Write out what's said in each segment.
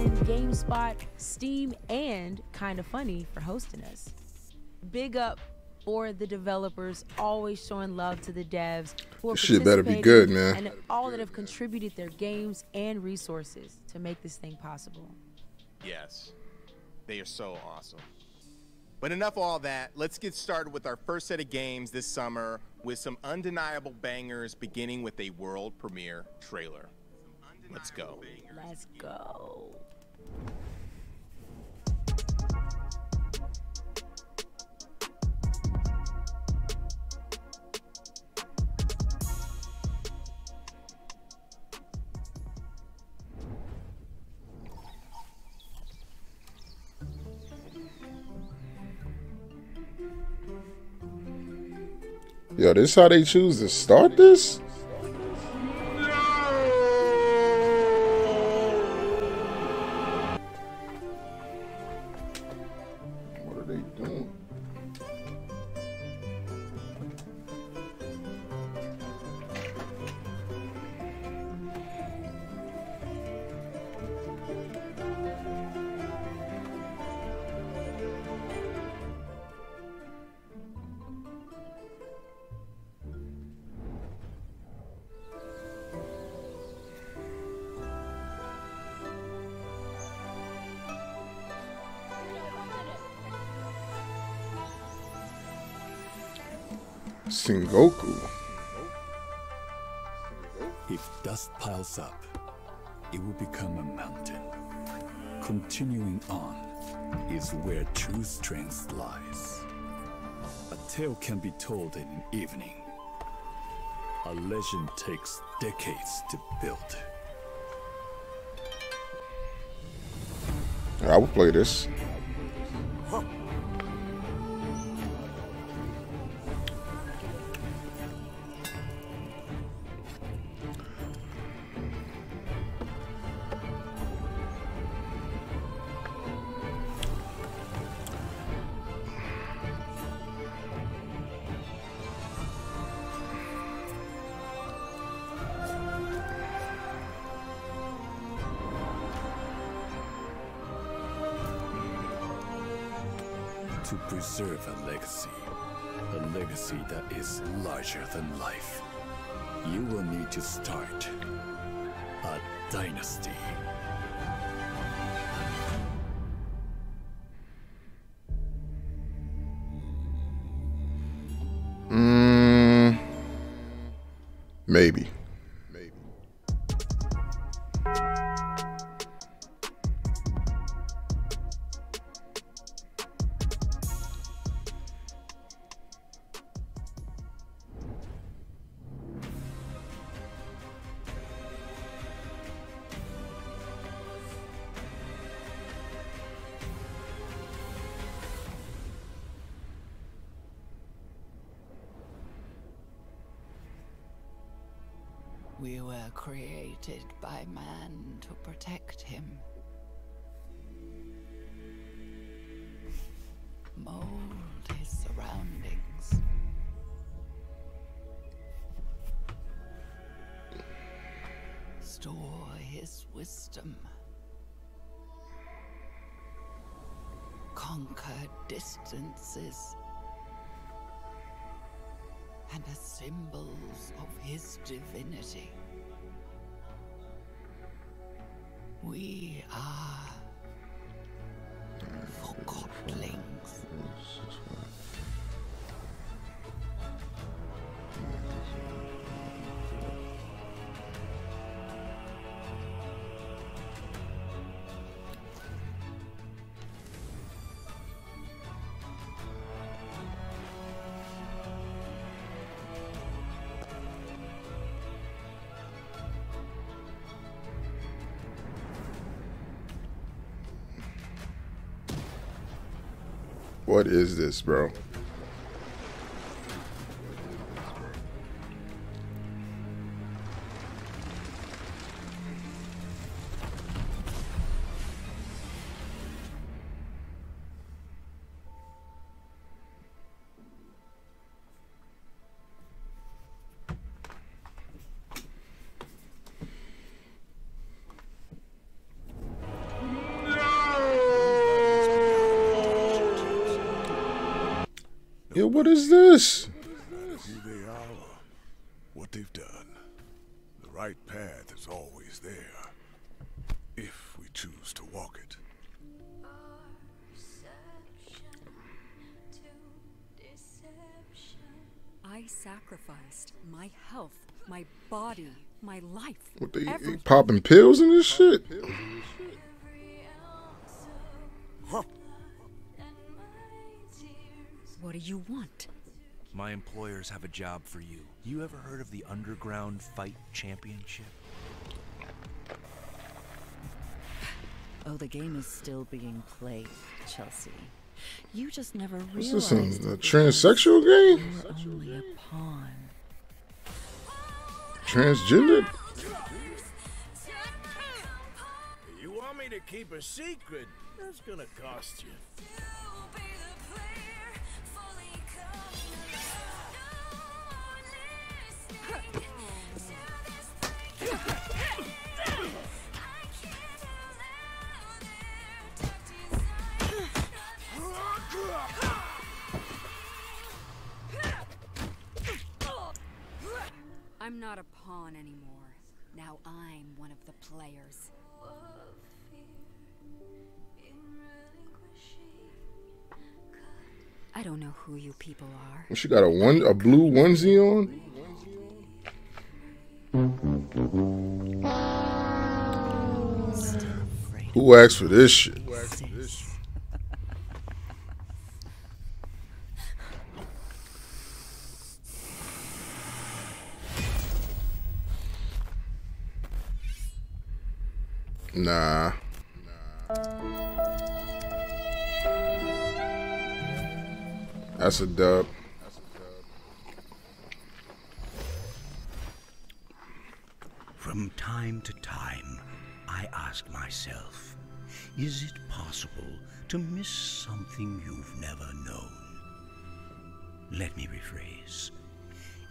and GameSpot, Steam, and Kinda Funny for hosting us. Big up for the developers, always showing love to the devs who are This shit better be good, man. and all that have contributed their games and resources to make this thing possible. Yes, they are so awesome. But enough of all that. Let's get started with our first set of games this summer with some undeniable bangers, beginning with a world premiere trailer. Let's go. Let's go. Yo, this how they choose to start this? What are they doing? Sengoku. If dust piles up, it will become a mountain. Continuing on is where true strength lies. A tale can be told in an evening. A legend takes decades to build. I will play this. To preserve a legacy that is larger than life, you will need to start a dynasty. Maybe. We were created by man to protect him. Mold his surroundings. Store his wisdom. Conquer distances. And as symbols of his divinity. We are forgotlings. What is this, bro? Yo, what is this? Who they are, or what they've done, the right path is always there, if we choose to walk it. I sacrificed my health, my body, my life. What they popping pills in this shit? What do you want? My employers have a job for you. You ever heard of the Underground Fight Championship? Oh, the game is still being played, Chelsea. You just never What's realized this, a transsexual game? you were only a pawn. Transgender? You want me to keep a secret? That's gonna cost you. I'm not a pawn anymore. Now I'm one of the players. I don't know who you people are. She got a blue onesie on? Who asked for this shit? Nah. That's a dub. From time to time, I ask myself, is it possible to miss something you've never known? Let me rephrase.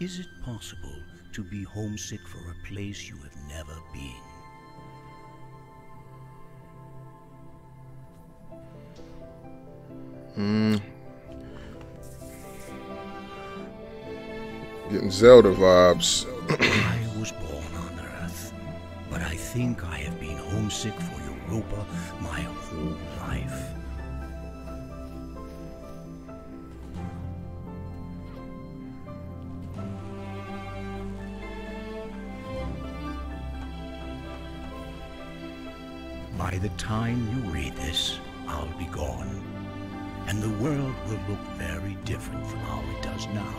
Is it possible to be homesick for a place you have never been? Getting Zelda vibes. I was born on Earth, but I think I have been homesick for Europa my whole life. By the time you read this, I'll be gone, and the world will look very different from how it does now.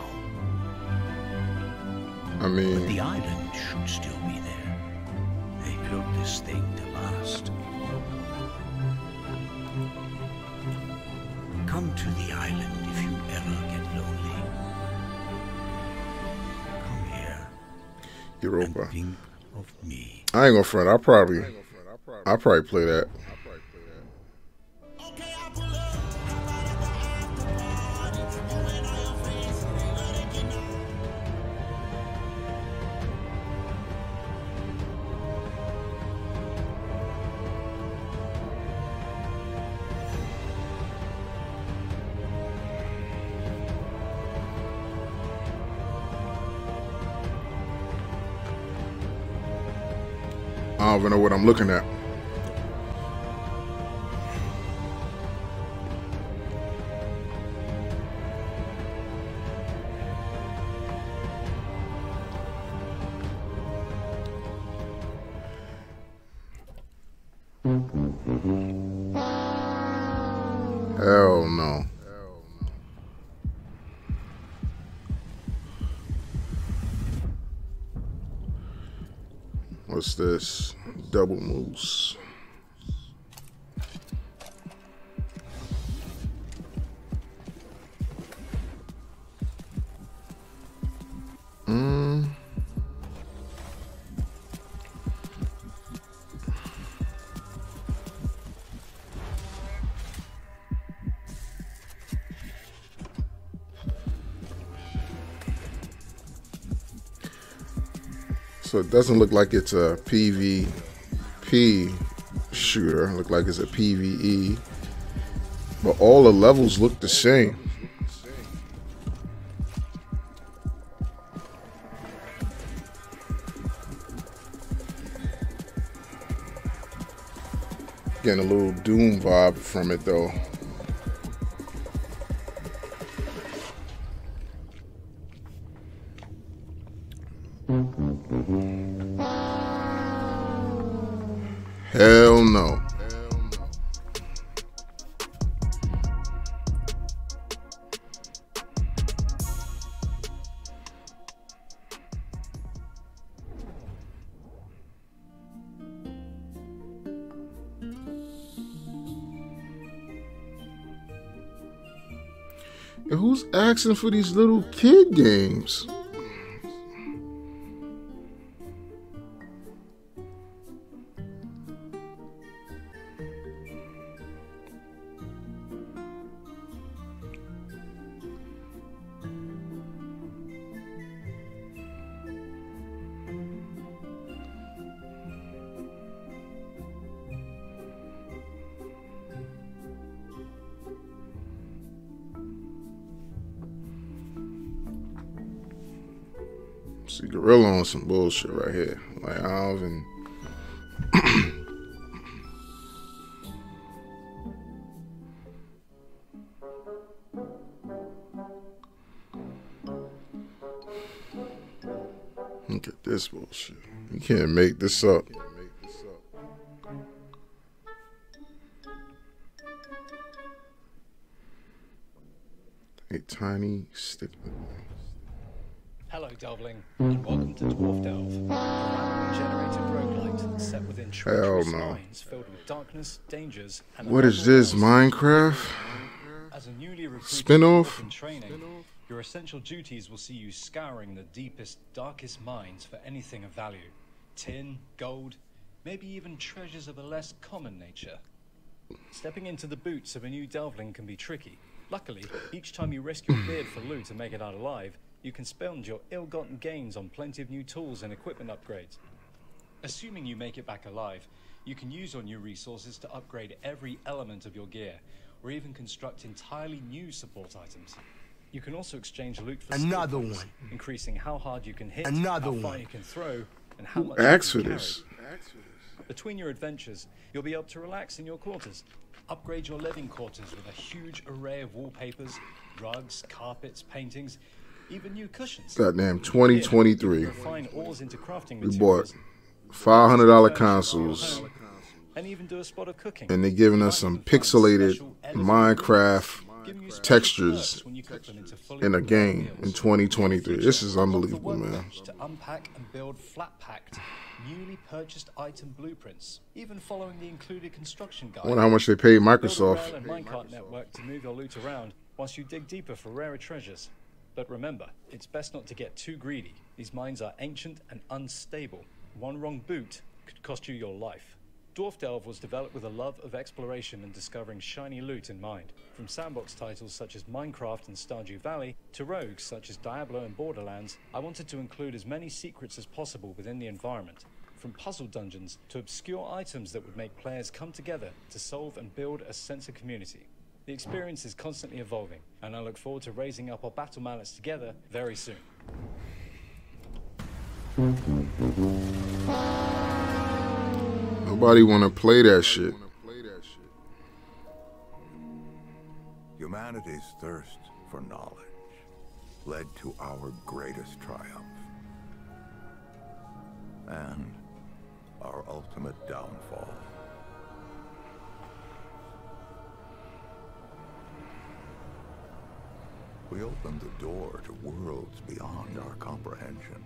I mean, but the island should still be there. They built this thing to last. Come to the island if you ever get lonely. Come here. Europa. And think of me. I ain't gonna front. I'll probably play that. I don't even know what I'm looking at. Hell no. What's this? Double moose. So it doesn't look like it's a PvP shooter. It looks like it's a PvE. But all the levels look the same. Getting a little Doom vibe from it though. Hell no. And who's asking for these little kid games? See, Guerilla on some bullshit right here. Like, I don't even... Look at this bullshit. You can't make this up. A tiny stick. Hello, Delvling, and welcome to Dwarf Delve, a randomly generated roguelite set within treacherous mines filled with darkness, dangers, and what is this, Minecraft? As a newly recruited spin-off? in training, your essential duties will see you scouring the deepest, darkest mines for anything of value. Tin, gold, maybe even treasures of a less common nature. Stepping into the boots of a new Delvling can be tricky. Luckily, each time you risk your beard for loot and make it out alive, you can spend your ill-gotten gains on plenty of new tools and equipment upgrades. Assuming you make it back alive, you can use your new resources to upgrade every element of your gear, or even construct entirely new support items. You can also exchange loot for another skill points, one, increasing how hard you can hit, another how far one you can throw, and how much Ask you for can this. carry. Between your adventures, you'll be able to relax in your quarters. Upgrade your living quarters with a huge array of wallpapers, rugs, carpets, paintings, even new cushions. Goddamn 2023. Refine ores into crafting We bought $500 consoles. And even do a spot of cooking. And they're giving us some pixelated Minecraft textures in a game in 2023. This is unbelievable, man. To unpack and build flat-packed, newly purchased item blueprints, even following the included construction guide. I wonder how much they paid Microsoft. Build a rail and minecart network to move your loot around whilst you dig deeper for rarer treasures. But remember, it's best not to get too greedy. These mines are ancient and unstable. One wrong boot could cost you your life. Dwarf Delve was developed with a love of exploration and discovering shiny loot in mind. From sandbox titles such as Minecraft and Stardew Valley, to rogues such as Diablo and Borderlands, I wanted to include as many secrets as possible within the environment. From puzzle dungeons to obscure items that would make players come together to solve and build a sense of community. The experience is constantly evolving, and I look forward to raising up our battle mallets together very soon. Nobody want to play that shit. Humanity's thirst for knowledge led to our greatest triumph. And our ultimate downfall. We opened the door to worlds beyond our comprehension.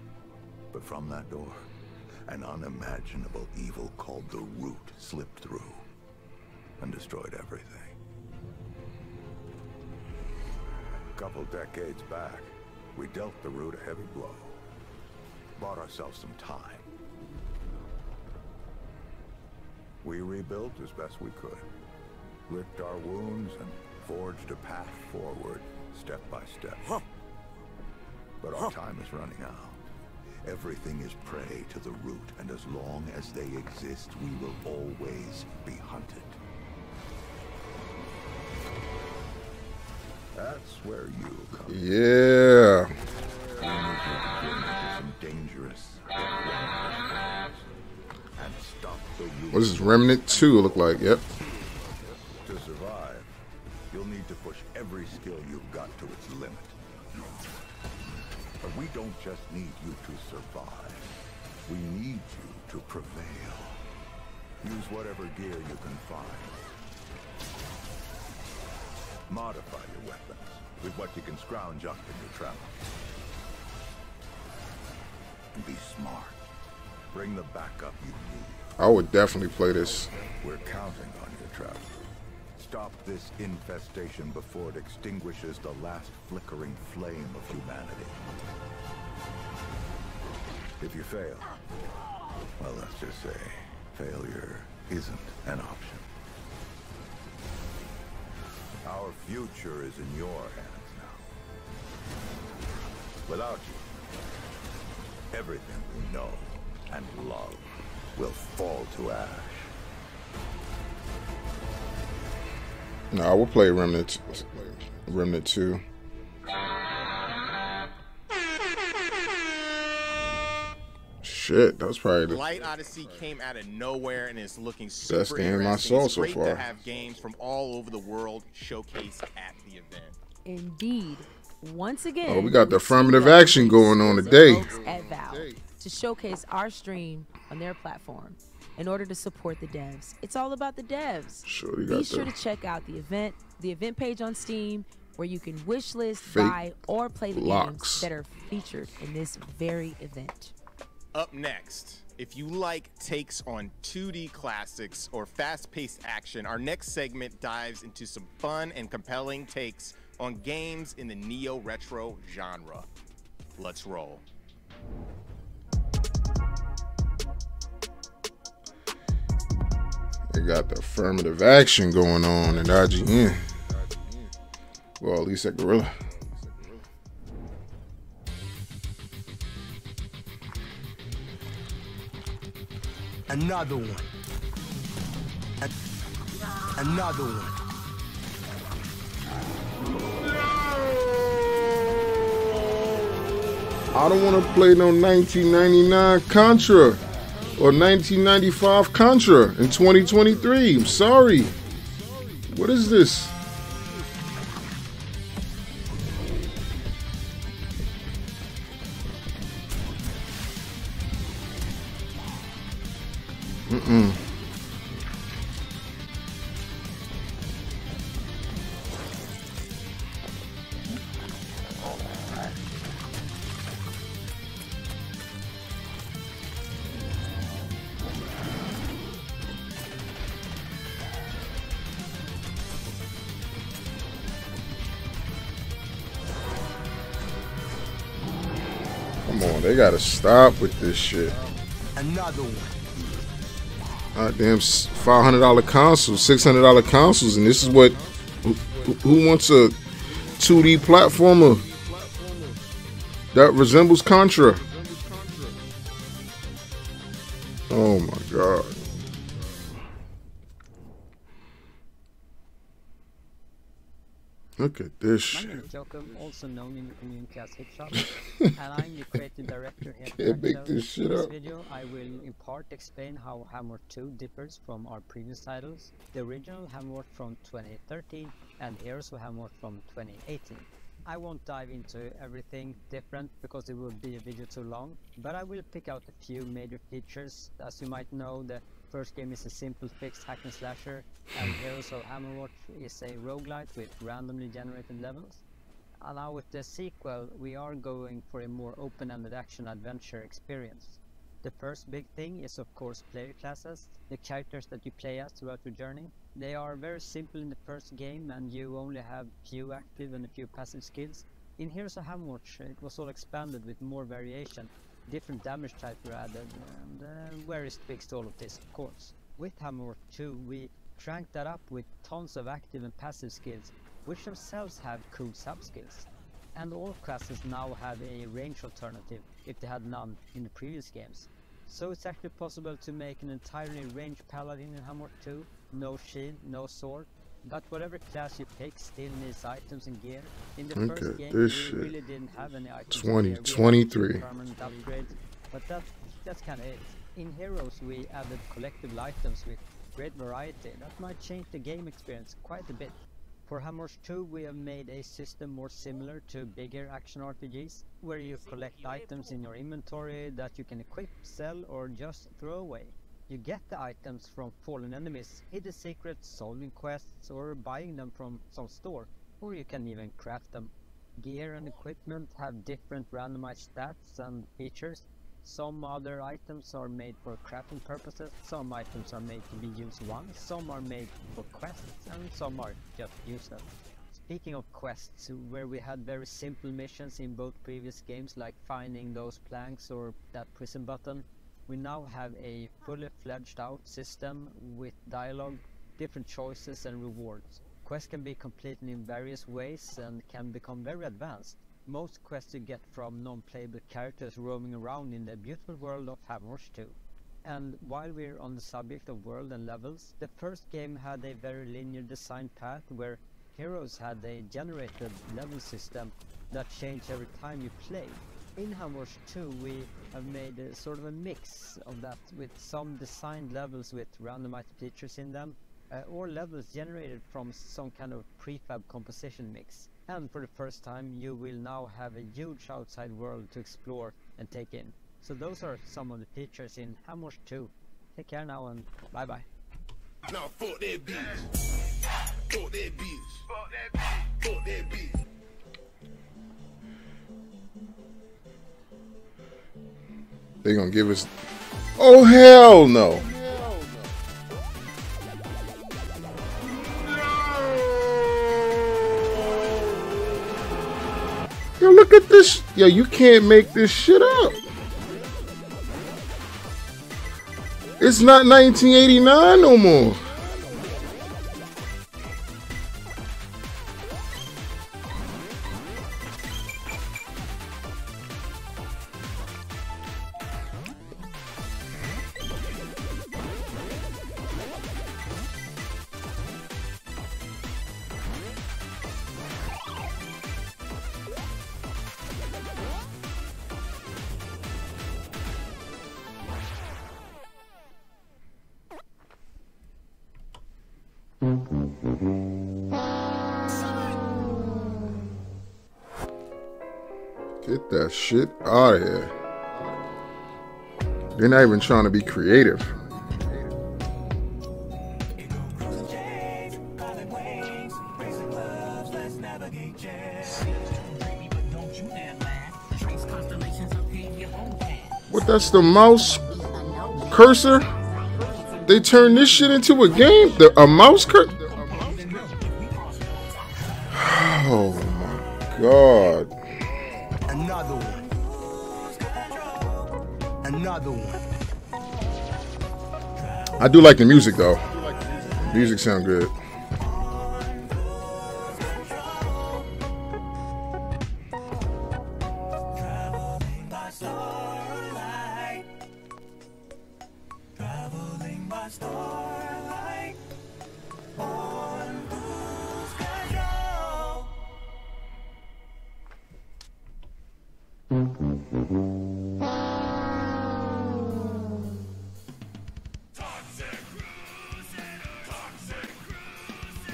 But from that door, an unimaginable evil called the Root slipped through and destroyed everything. A couple decades back, we dealt the Root a heavy blow. Bought ourselves some time. We rebuilt as best we could, licked our wounds and forged a path forward, step by step. But our time is running out. Everything is prey to the Root, and as long as they exist, we will always be hunted. That's where you come in. Yeah. Some dangerous and stop What is this, Remnant 2 look like? Yep. To survive, you'll need to push every skill you've got to its limit. But we don't just need you to survive. We need you to prevail. Use whatever gear you can find. Modify your weapons with what you can scrounge up in your travels. And be smart. Bring the backup you need. I would definitely play this. We're counting on you, Traveler. Stop this infestation before it extinguishes the last flickering flame of humanity. If you fail, well, let's just say failure isn't an option. Our future is in your hands now. Without you, everything we know and love will fall to ash. No, I will play Remnant 2. Shit, that was probably the Light Odyssey came out of nowhere and is looking super best game I interesting. saw It's so great far. to have games from all over the world showcased at the event. Indeed. Once again, Oh, we got the affirmative action going on today. At Valve to showcase our stream on their platform in order to support the devs. It's all about the devs. Sure, you Be got sure the to check out the event page on Steam, where you can wish list, fake buy, or play the locks games that are featured in this very event. Up next, if you like takes on 2D classics or fast-paced action, our next segment dives into some fun and compelling takes on games in the neo-retro genre. Let's roll. They got the affirmative action going on at IGN. Well, at least at Guerilla. Another one. Another one. I don't want to play no 1999 Contra or 1995 Contra in 2023. I'm sorry. What is this? Come on, they gotta stop with this shit. Another one. Goddamn $500 consoles, $600 consoles, and this is what who wants a 2D platformer that resembles Contra? Oh my god. Look at this My shit. name is Jacob, also known in the community as Hipshot, and I'm the creative director here at Can't make Postshow. this shit In this up. video, I will in part explain how Hammer 2 differs from our previous titles, the original Hammer from 2013 and Heroes of Hammer from 2018. I won't dive into everything different because it would be a video too long, but I will pick out a few major features. As you might know, the first game is a simple fixed hack and slasher, and Heroes of Hammerwatch is a roguelite with randomly generated levels. And now with the sequel, we are going for a more open-ended action-adventure experience. The first big thing is of course player classes, the characters that you play as throughout your journey. They are very simple in the first game and you only have few active and a few passive skills. In Heroes of Hammerwatch it was all expanded with more variation, different damage types were added, and various tweaks to all of this of course. With Hammerwatch 2 we cranked that up with tons of active and passive skills, which themselves have cool sub-skills. And all classes now have a range alternative if they had none in the previous games. So it's actually possible to make an entirely ranged paladin in Hammer 2, no shield, no sword, but whatever class you pick still needs items and gear. In the Look first at game this we shit. really didn't have any items 2023. permanent upgrades, but that's kind of it. In Heroes we added collectible items with great variety that might change the game experience quite a bit. For Hammers 2 we have made a system more similar to bigger action RPGs, where you collect items in your inventory that you can equip, sell or just throw away. You get the items from fallen enemies, hidden secrets, solving quests or buying them from some store, or you can even craft them. Gear and equipment have different randomized stats and features. Some other items are made for crafting purposes, some items are made to be used once, some are made for quests, and some are just useless. Speaking of quests, where we had very simple missions in both previous games like finding those planks or that prison button, we now have a fully fledged out system with dialogue, different choices and rewards. Quests can be completed in various ways and can become very advanced. Most quests you get from non-playable characters roaming around in the beautiful world of Hammers 2. And while we're on the subject of world and levels, the first game had a very linear design path where Heroes had a generated level system that changed every time you play. In Hammers 2 we have made a sort of a mix of that, with some designed levels with randomized features in them, or levels generated from some kind of prefab composition mix. And for the first time you will now have a huge outside world to explore and take in. So those are some of the features in Hammers 2. Take care now and bye bye. Now fuck that bitch. Fuck that bitch. Fuck that bitch. Fuck that bitch. They gonna give us... Oh hell no! Yo, look at this. Yo, you can't make this shit up. It's not 1989 no more. Get that shit out of here. They're not even trying to be creative. What, that's the mouse cursor? They turned this shit into a game? A mouse cursor? Oh my god. Another one. Another one. I do like the music though. Music sound good.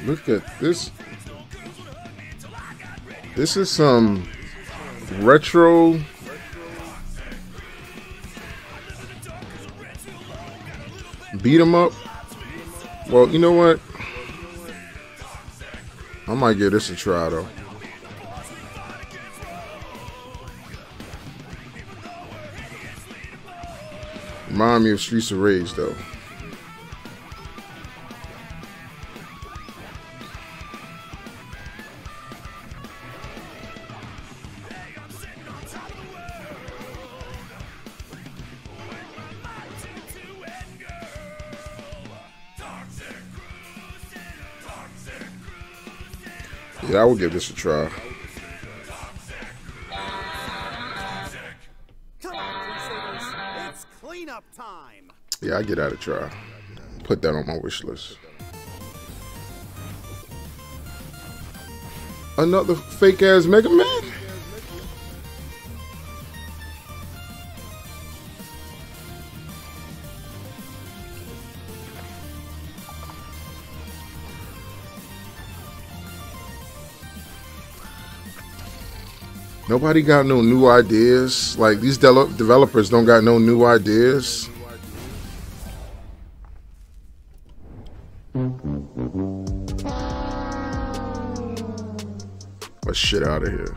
Look at this. This is some retro beat 'em up. Well, you know what? I might give this a try though. Remind me of Streets of Rage though. Yeah, I will give this a try. It's cleanup time. Yeah, I get out a try. Put that on my wish list. Another fake ass Mega Man? Nobody got no new ideas. Like, these developers don't got no new ideas. Let's shit out of here.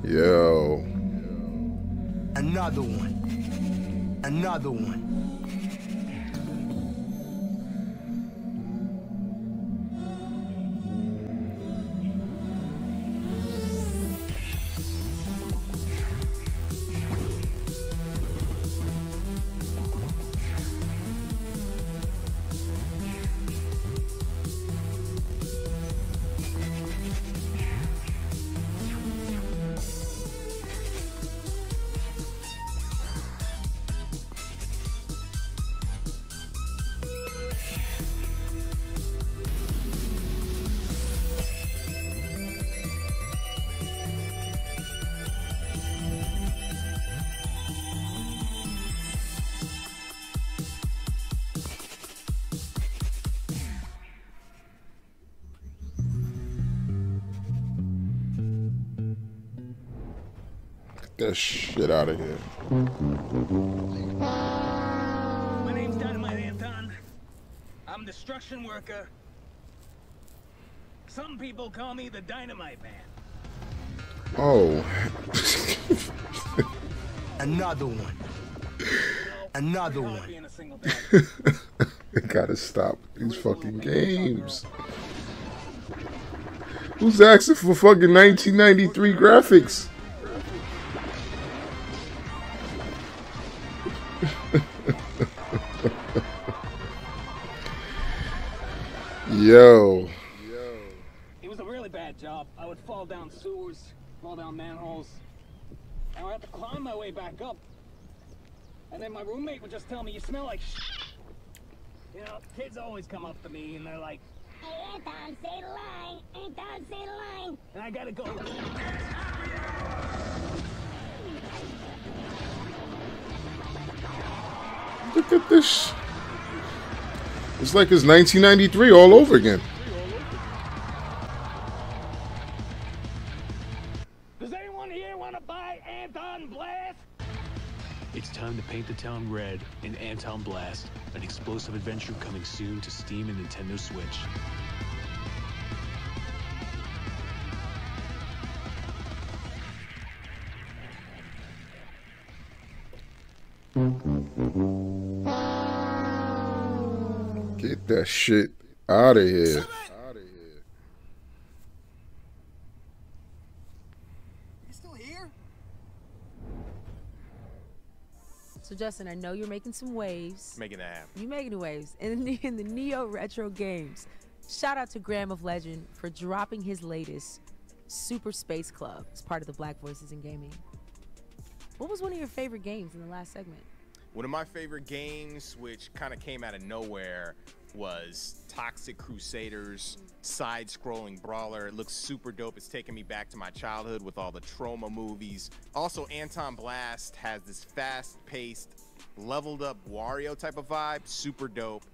Yo. Another one. Another one. Get that shit out of here. My name's Dynamite Anton. I'm Destruction Worker. Some people call me the Dynamite Man. Oh. Another one. Another one. They gotta stop these fucking games. Who's asking for fucking 1993 graphics? Yo. It was a really bad job. I would fall down sewers, fall down manholes. I would have to climb my way back up. And then my roommate would just tell me, "You smell like shit." You know, kids always come up to me and they're like, "Hey, Anton, say the line. Anton, say the line." And I gotta go, Look at this. It's like it's 1993 all over again. "Does anyone here want to buy Anton Blast?" It's time to paint the town red in Anton Blast, an explosive adventure coming soon to Steam and Nintendo Switch. Get that shit out of here. So Justin, I know you're making some waves. Making that happen. You making waves in the Neo Retro games. Shout out to Graham of Legend for dropping his latest, Super Space Club, as part of the Black Voices in Gaming. What was one of your favorite games in the last segment? One of my favorite games, which kind of came out of nowhere, was Toxic Crusaders, side-scrolling brawler. It looks super dope. It's taking me back to my childhood with all the Trauma movies. Also, Anton Blast has this fast-paced, leveled-up Wario type of vibe. Super dope.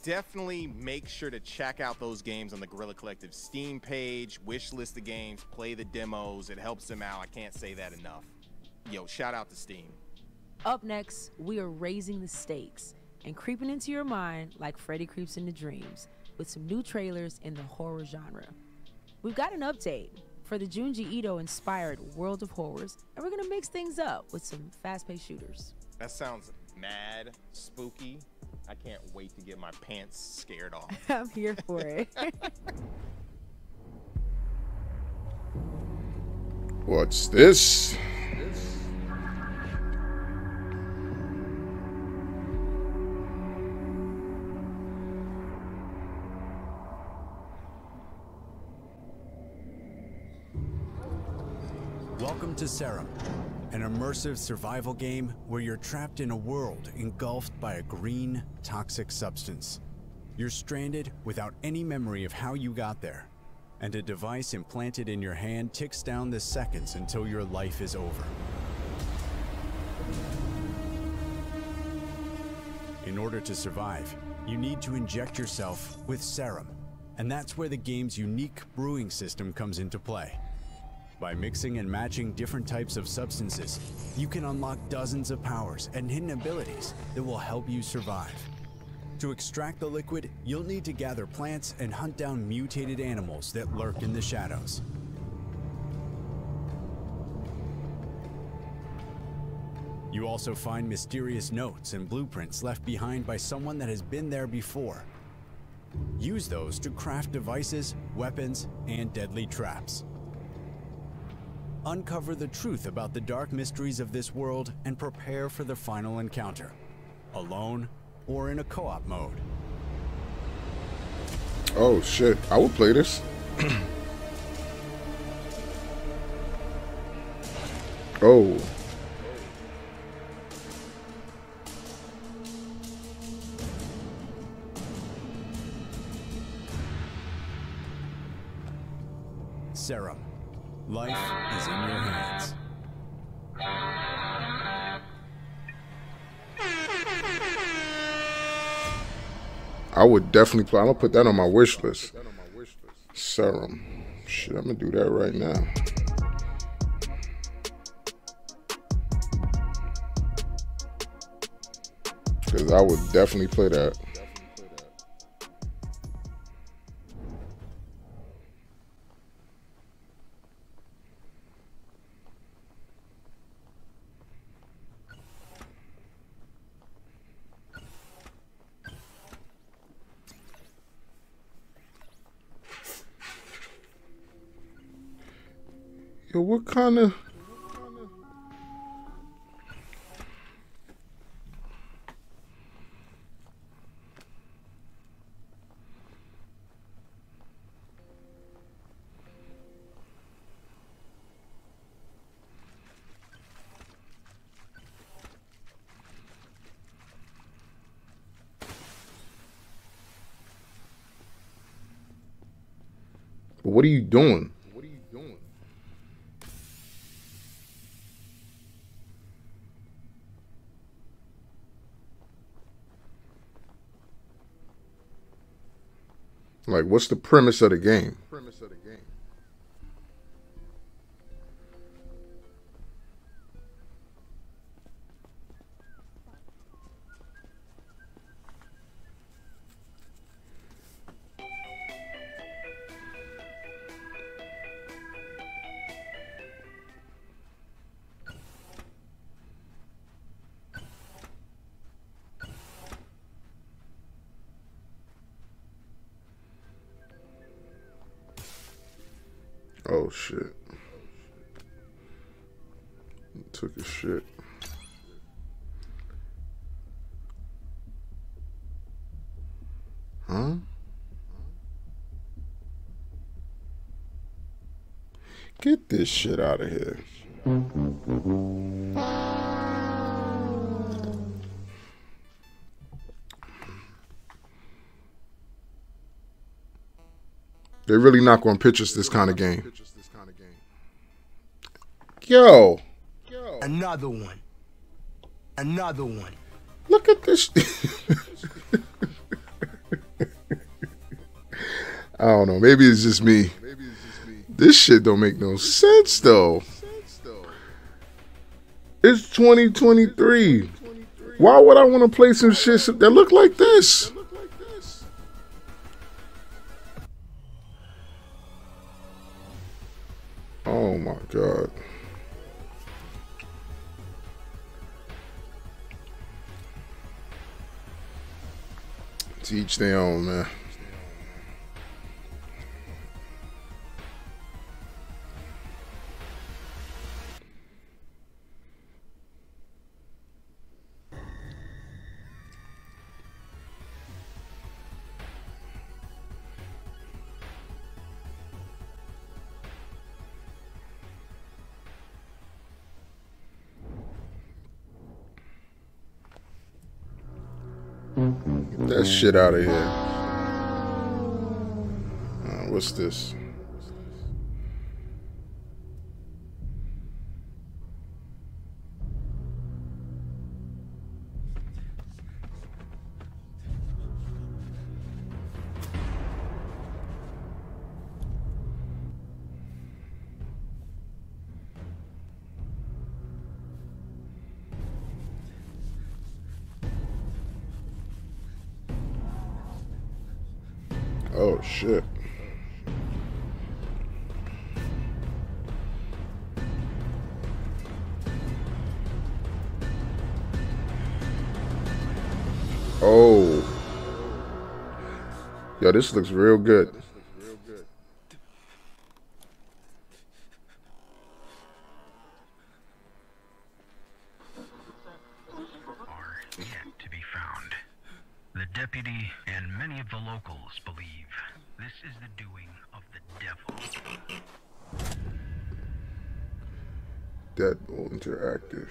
Definitely make sure to check out those games on the Guerilla Collective Steam page. Wish list the games, play the demos. It helps them out. I can't say that enough. Yo, shout out to Steam. Up next, we are raising the stakes and creeping into your mind like Freddy creeps into dreams with some new trailers in the horror genre. We've got an update for the Junji Ito-inspired World of Horrors, and we're gonna mix things up with some fast-paced shooters. That sounds mad spooky. I can't wait to get my pants scared off. I'm here for it. What's this? Welcome to Serum, an immersive survival game where you're trapped in a world engulfed by a green, toxic substance. You're stranded without any memory of how you got there, and a device implanted in your hand ticks down the seconds until your life is over. In order to survive, you need to inject yourself with serum, and that's where the game's unique brewing system comes into play. By mixing and matching different types of substances, you can unlock dozens of powers and hidden abilities that will help you survive. To extract the liquid, you'll need to gather plants and hunt down mutated animals that lurk in the shadows. You also find mysterious notes and blueprints left behind by someone that has been there before. Use those to craft devices, weapons, and deadly traps. Uncover the truth about the dark mysteries of this world and prepare for the final encounter, alone or in a co-op mode. Oh shit, I would play this. Oh. Serum. Life is in your hands. I would definitely play. I'm gonna put that on my wish list. Serum. Shit, I'm gonna do that right now. Because I would definitely play that. Yo, what kind of... What are you doing? Like, what's the premise of the game? Oh shit. Took a shit. Huh? Get this shit out of here. They're really not going to pitch us this kind of game. Yo. Another one. Another one. Look at this. I don't know. Maybe it's just me. This shit don't make no sense, though. It's 2023. Why would I want to play some shit that look like this? Oh my God. To each their own, man. Get that shit out of here. What's this? Oh shit. Oh. Yo, this looks real good. Are yet to be found. The deputy and many of the locals believe this is the doing of the devil. Deadpool Interactive.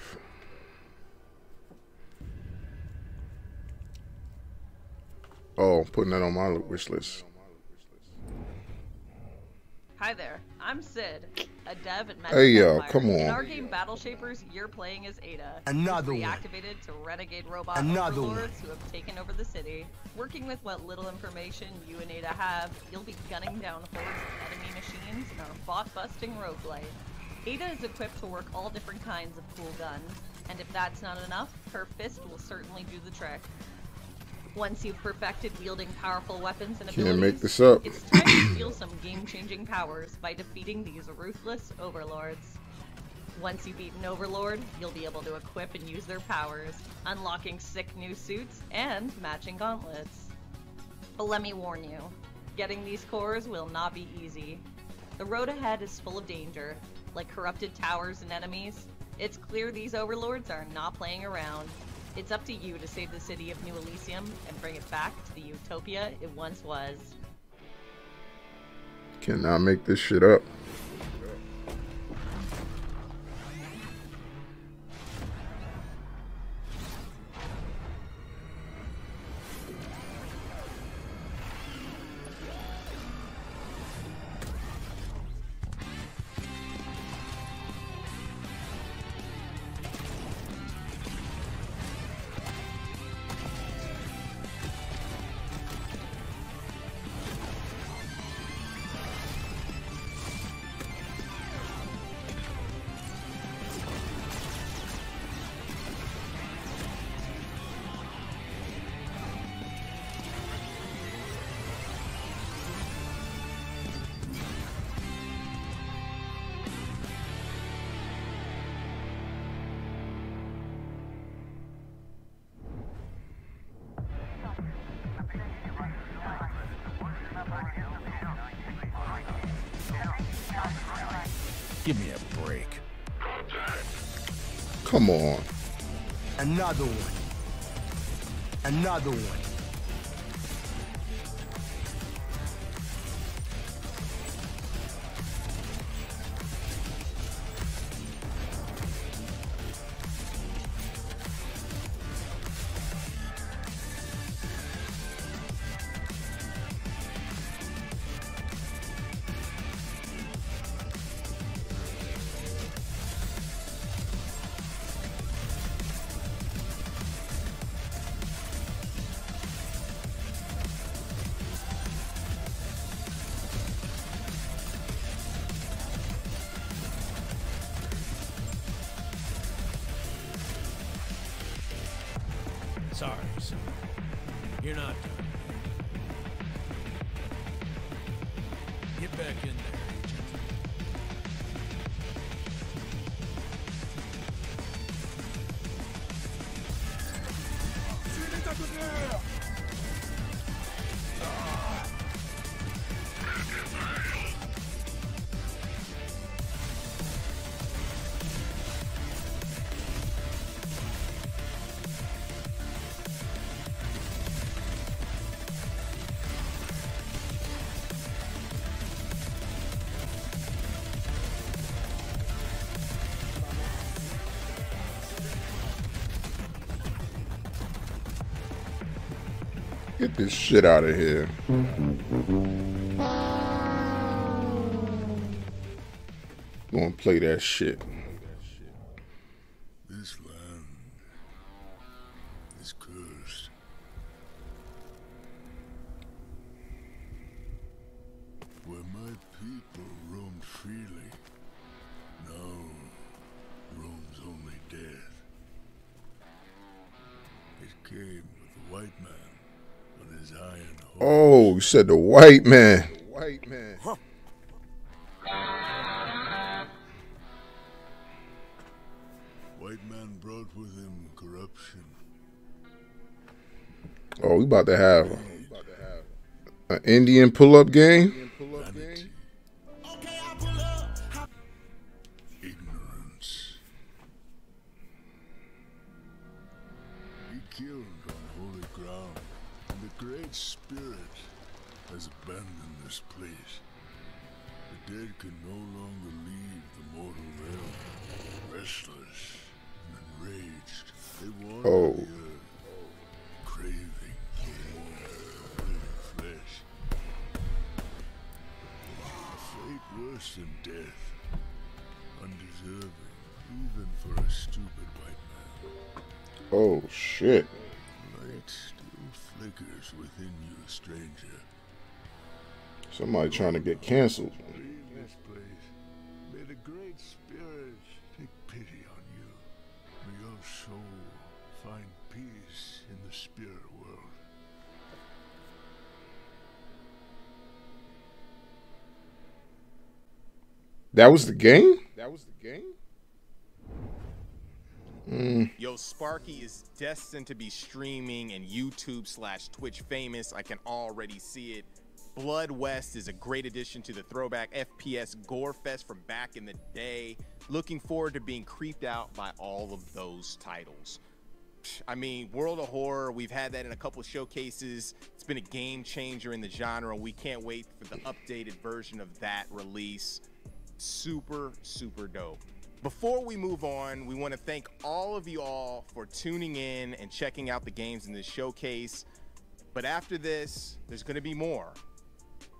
Oh, putting that on my wish list. Hi there, I'm Sid, a dev at Hey, yo, Empire. come on. In our game Battle Shapers, you're playing as Ada. Another who's one. reactivated to renegade robot Another overlords who have taken over the city. Working with what little information you and Ada have, you'll be gunning down hordes of enemy machines in our bot-busting roguelite. Ada is equipped to work all different kinds of cool guns, and if that's not enough, her fist will certainly do the trick. Once you've perfected wielding powerful weapons and abilities, Can't make this up. it's time to feel some game-changing powers by defeating these ruthless overlords. Once you beat an overlord, you'll be able to equip and use their powers, unlocking sick new suits and matching gauntlets. But let me warn you, getting these cores will not be easy. The road ahead is full of danger, like corrupted towers and enemies. It's clear these overlords are not playing around. It's up to you to save the city of New Elysium and bring it back to the utopia it once was. Cannot make this shit up. Give me a break. Come on. Another one. Another one. Sorry, son. You're not done. Get back in there, Agent. Get this shit out of here. Gonna play that shit. This land is cursed. Where my people roamed freely, now roams only death. It came with the white man, Oh, you said the white man. White man. White man brought with him corruption. Oh, we about to have an Indian pull-up game. Ignorance. He killed on holy ground, and the Great Spirit has abandoned this place. The dead can no longer leave the mortal realm. Restless and enraged, they wander the earth, craving for more living flesh. A fate worse than death, undeserving even for a stupid white man. Oh shit. Light still flickers within you, stranger. Somebody trying to get canceled. Leave this place. May the Great Spirit take pity on you. May your soul find peace in the spirit world. That was the game? That was the game? Yo, Sparky is destined to be streaming and YouTube/Twitch famous. I can already see it. Blood West is a great addition to the throwback FPS gore fest from back in the day. Looking forward to being creeped out by all of those titles. I mean, World of Horror, we've had that in a couple of showcases. It's been a game changer in the genre. We can't wait for the updated version of that release. Super, super dope. Before we move on, we want to thank all of you all for tuning in and checking out the games in this showcase. But after this, there's going to be more.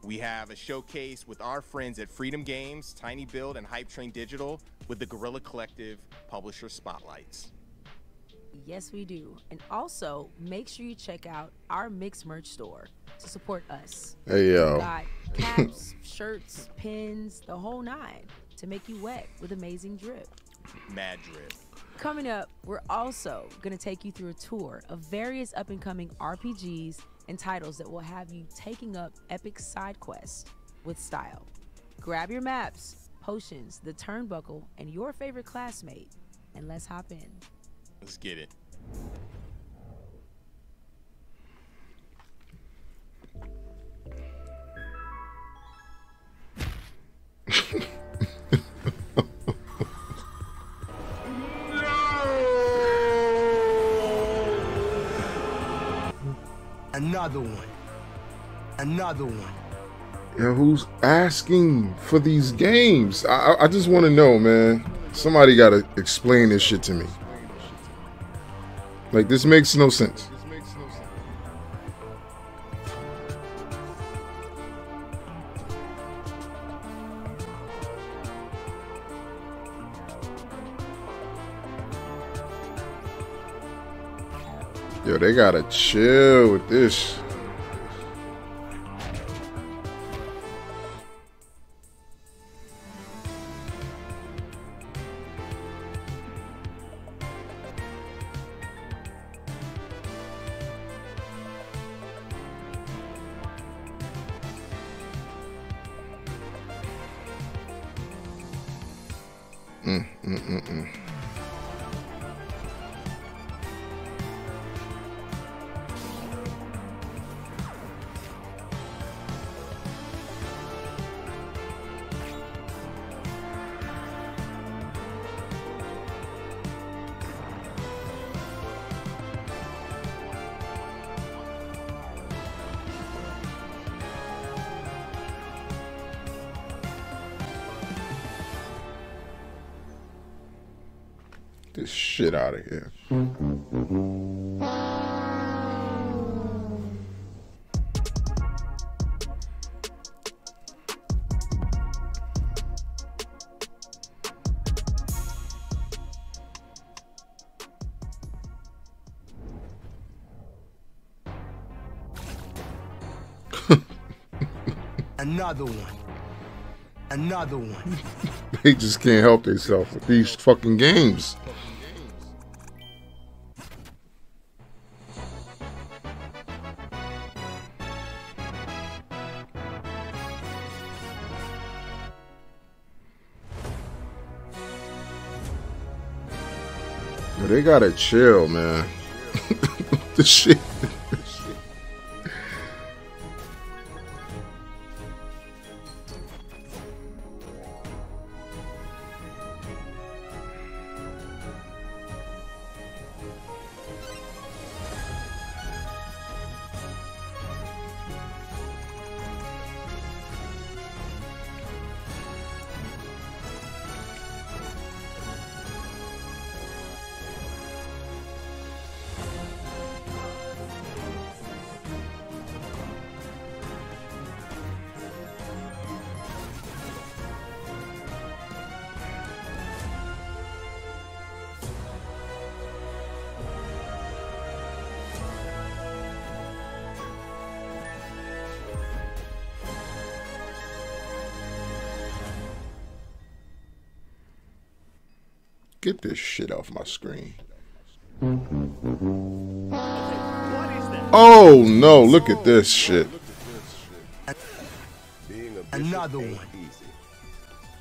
We have a showcase with our friends at Freedom Games, Tiny Build, and Hype Train Digital with the Guerilla Collective Publisher Spotlights. Yes, we do. And also, make sure you check out our mixed merch store to support us. Hey, yo. We got caps, shirts, pins, the whole nine to make you wet with amazing drip. Mad drip. Coming up, we're also going to take you through a tour of various up-and-coming RPGs and titles that will have you taking up epic side quests with style. Grab your maps, potions, the turnbuckle, and your favorite classmate, and let's hop in. Let's get it. Another one. Another one. Yeah, who's asking for these games? I just want to know, man. Somebody got to explain this shit to me. Like, this makes no sense. Yo, they gotta chill with this. This shit out of here. Another one. Another one. They just can't help themselves with these fucking games. They gotta chill, man. The shit. Get this shit off my screen. Oh no, look at this shit. Another one.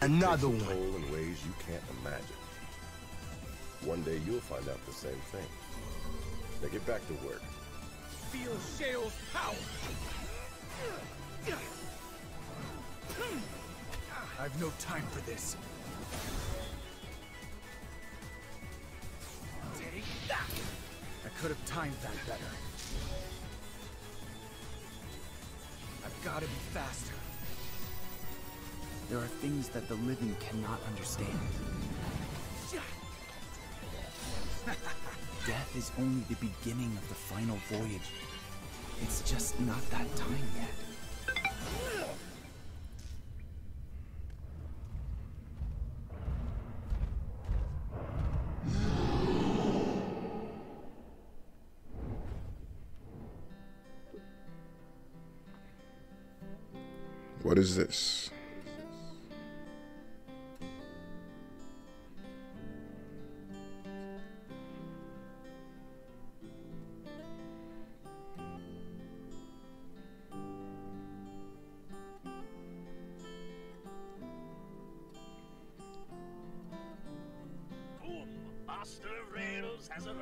Another one. In ways you can't imagine. One day you'll find out the same thing. Now get back to work. Feel Shale's power. I've no time for this. I could have timed that better. I've got to be faster. There are things that the living cannot understand. Death is only the beginning of the final voyage. It's just not that time yet. What is this? Boom! Master of Rails has arrived.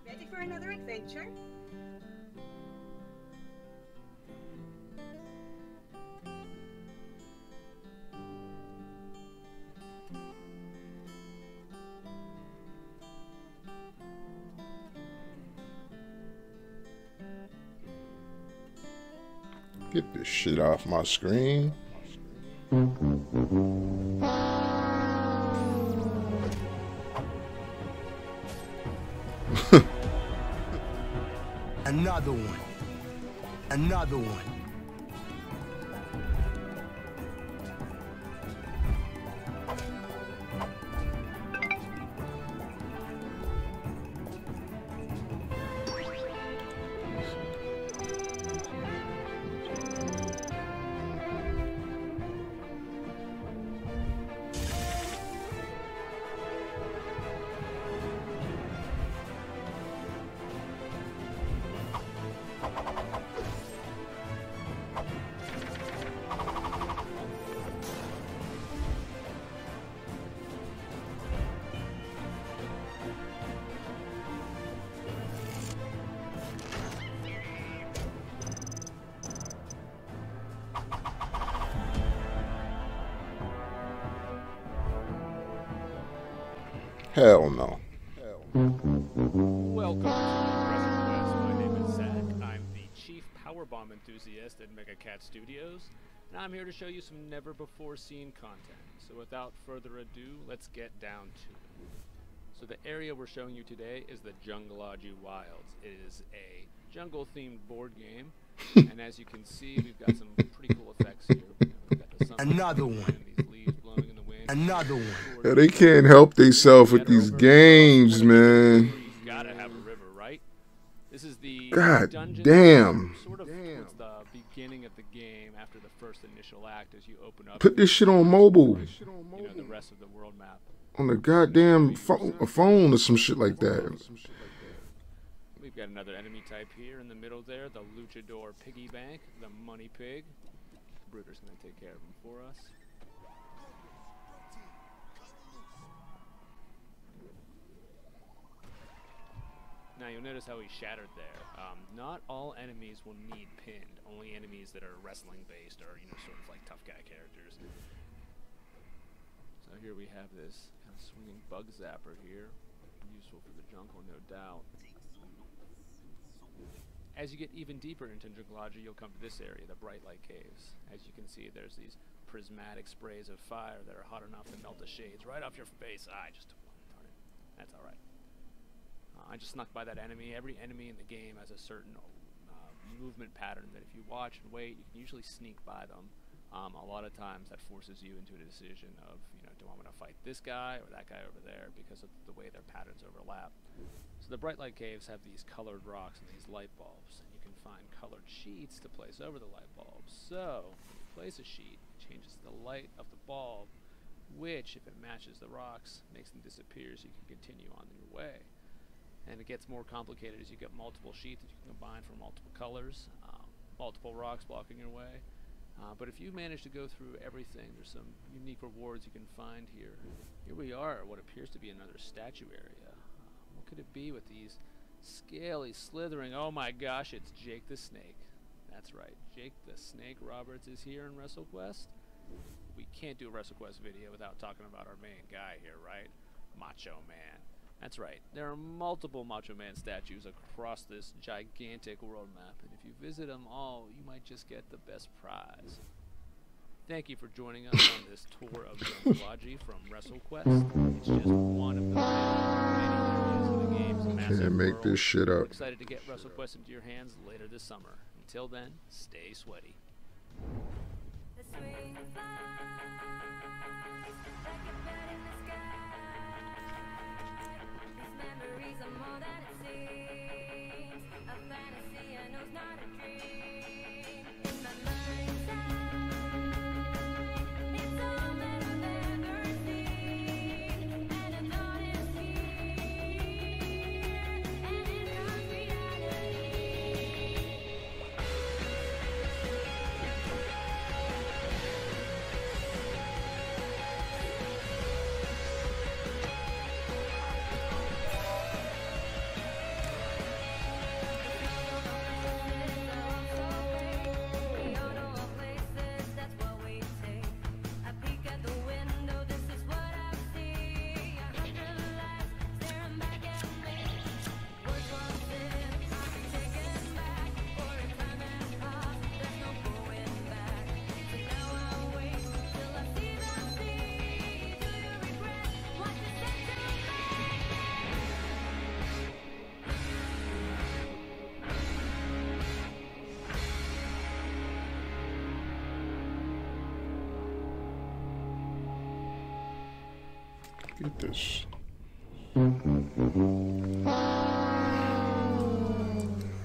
Ready for another adventure? Get this shit off my screen. Another one. Another one. Hell no. Welcome to Progressive Quest. My name is Zach. I'm the chief powerbomb enthusiast at Mega Cat Studios, and I'm here to show you some never-before-seen content. So without further ado, let's get down to it. So the area we're showing you today is the Jungleology Wilds. It is a jungle-themed board game, and as you can see, we've got some pretty cool effects here. We've got the sun Another one. these leaves blowing in the wind. Another one. Yeah, they can't help themselves with these games, man. You gotta have a river, right? This is the God dungeon damn. sort of towards the beginning of the game after the first initial act as you open up. Put this shit on mobile. You know, the rest of the world map. On the goddamn phone or some shit like that. Let me We've got another enemy type here in the middle there, the Luchador Piggy Bank, the Money Pig. Bruder's going to take care of him for us. Now you'll notice how he shattered there. Not all enemies will need pinned, only enemies that are wrestling based or, you know, sort of like tough guy characters. So here we have this kind of swinging bug zapper here. Useful for the jungle, no doubt. As you get even deeper into Junglaji, you'll come to this area, the Bright Light Caves. As you can see, there's these prismatic sprays of fire that are hot enough to melt the shades right off your face. I just took one, darn it. That's alright. I just snuck by that enemy. Every enemy in the game has a certain movement pattern that if you watch and wait, you can usually sneak by them. A lot of times that forces you into a decision of, you know, do I want to fight this guy or that guy over there because of the way their patterns overlap. So the Bright Light Caves have these colored rocks and these light bulbs, and you can find colored sheets to place over the light bulbs. So when you place a sheet, it changes the light of the bulb, which, if it matches the rocks, makes them disappear so you can continue on your way. And it gets more complicated as you get multiple sheets that you can combine from multiple colors, multiple rocks blocking your way. But if you manage to go through everything, there's some unique rewards you can find here. Here we are at what appears to be another statue area. What could it be with these scaly, slithering... Oh my gosh, it's Jake the Snake. That's right, Jake the Snake Roberts is here in WrestleQuest. We can't do a WrestleQuest video without talking about our main guy here, right? Macho Man. That's right, there are multiple Macho Man statues across this gigantic world map, and if you visit them all, you might just get the best prize. Thank you for joining us on this tour of Junglaji from WrestleQuest. It's just one of the many areas of the game's massive Can't make world. this shit We're up. excited to get WrestleQuest into your hands later this summer. Until then, stay sweaty. Get this.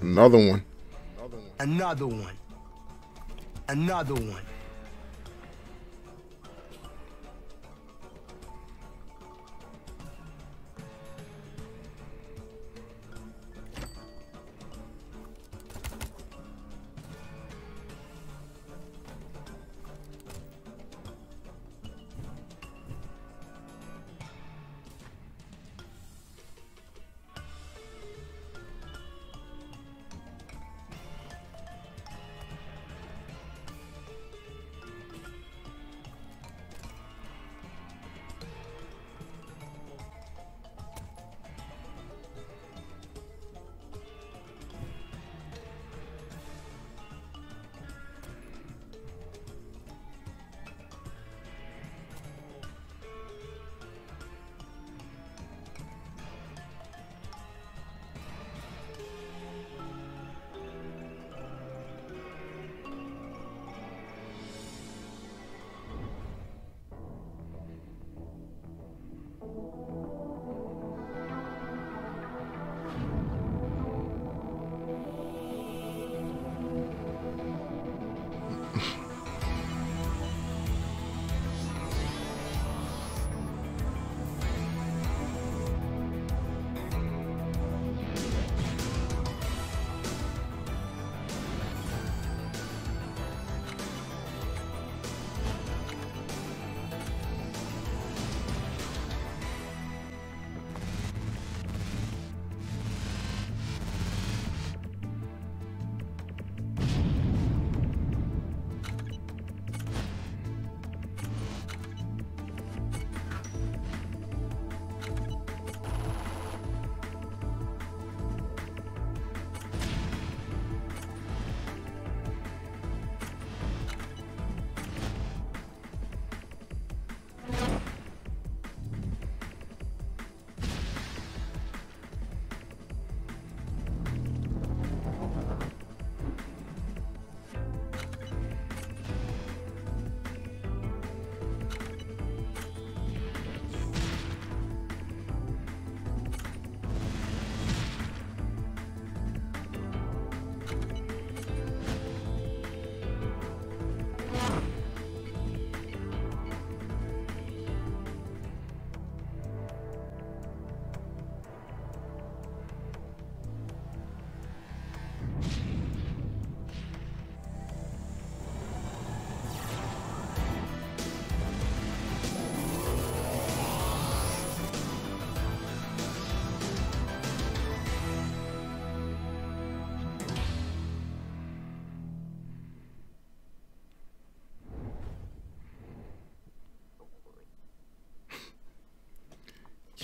Another one. Another one. Another one.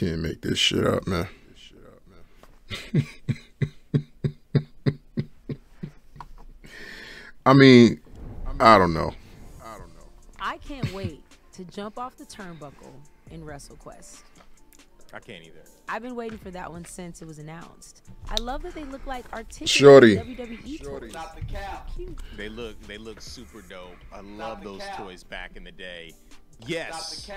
Can't make this shit up, man. I mean, I don't know. I can't wait to jump off the turnbuckle in WrestleQuest. I can't either. I've been waiting for that one since it was announced. I love that they look like articulate Shorty. WWE toys. Cute. They look super dope. I love those toys back in the day. Yes.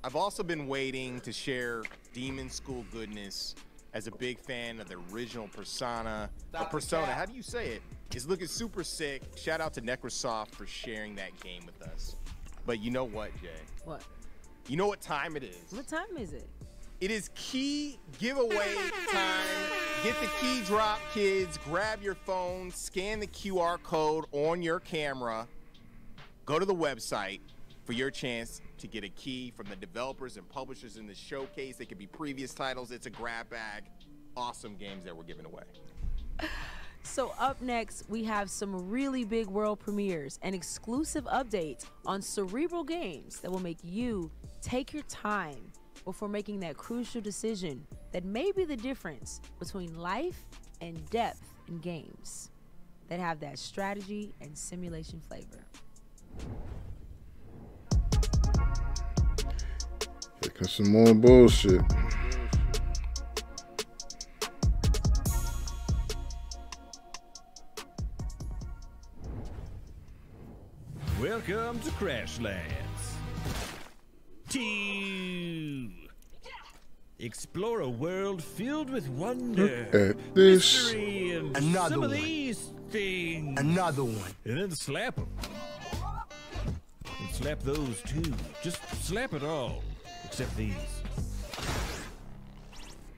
I've also been waiting to share Demon School goodness as a big fan of the original Persona. Persona, how do you say it? It's looking super sick. Shout out to Necrosoft for sharing that game with us. But you know what, Jay? What? You know what time it is? What time is it? It is key giveaway time. Get the key drop, kids. Grab your phone, scan the QR code on your camera. Go to the website for your chance to get a key from the developers and publishers in the showcase. They could be previous titles. It's a grab bag. Awesome games that we're giving away. So up next, we have some really big world premieres and exclusive updates on Cerebral games that will make you take your time before making that crucial decision that may be the difference between life and depth in games that have that strategy and simulation flavor. Here comes some more bullshit. Welcome to Crashlands. 2. Explore a world filled with wonder, Look at this. mystery, and Another some of one. these things. Another one. And then slap them. And slap those too. Just slap it all, except these.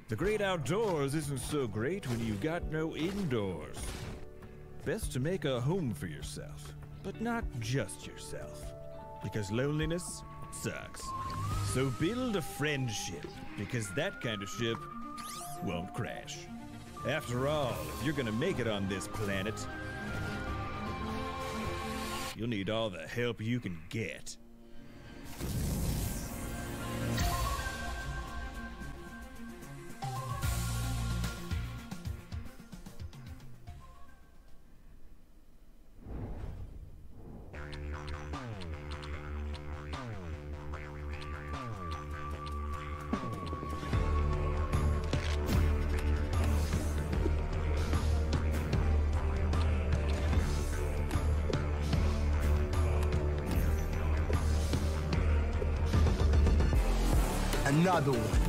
The great outdoors isn't so great when you've got no indoors. Best to make a home for yourself, but not just yourself, because loneliness sucks. So build a friendship, because that kind of ship won't crash. After all, if you're gonna make it on this planet, you'll need all the help you can get. Another one.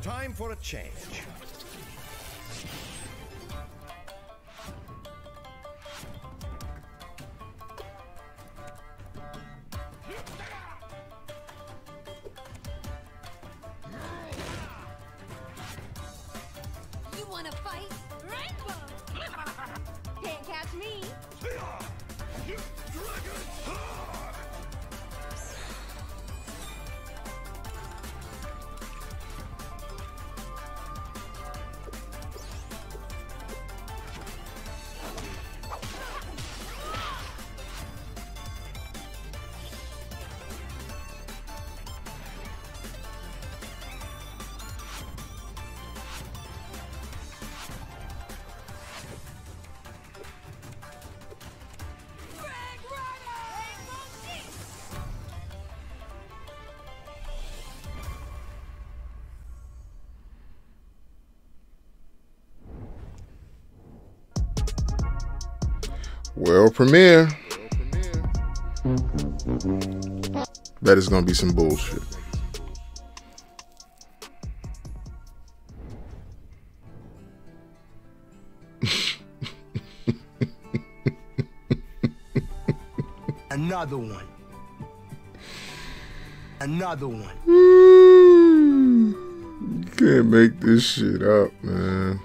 Time for a change. You wanna fight? Rainbow! Can't catch me! World premiere. That is gonna be some bullshit. Another one. Another one. can't make this shit up, man.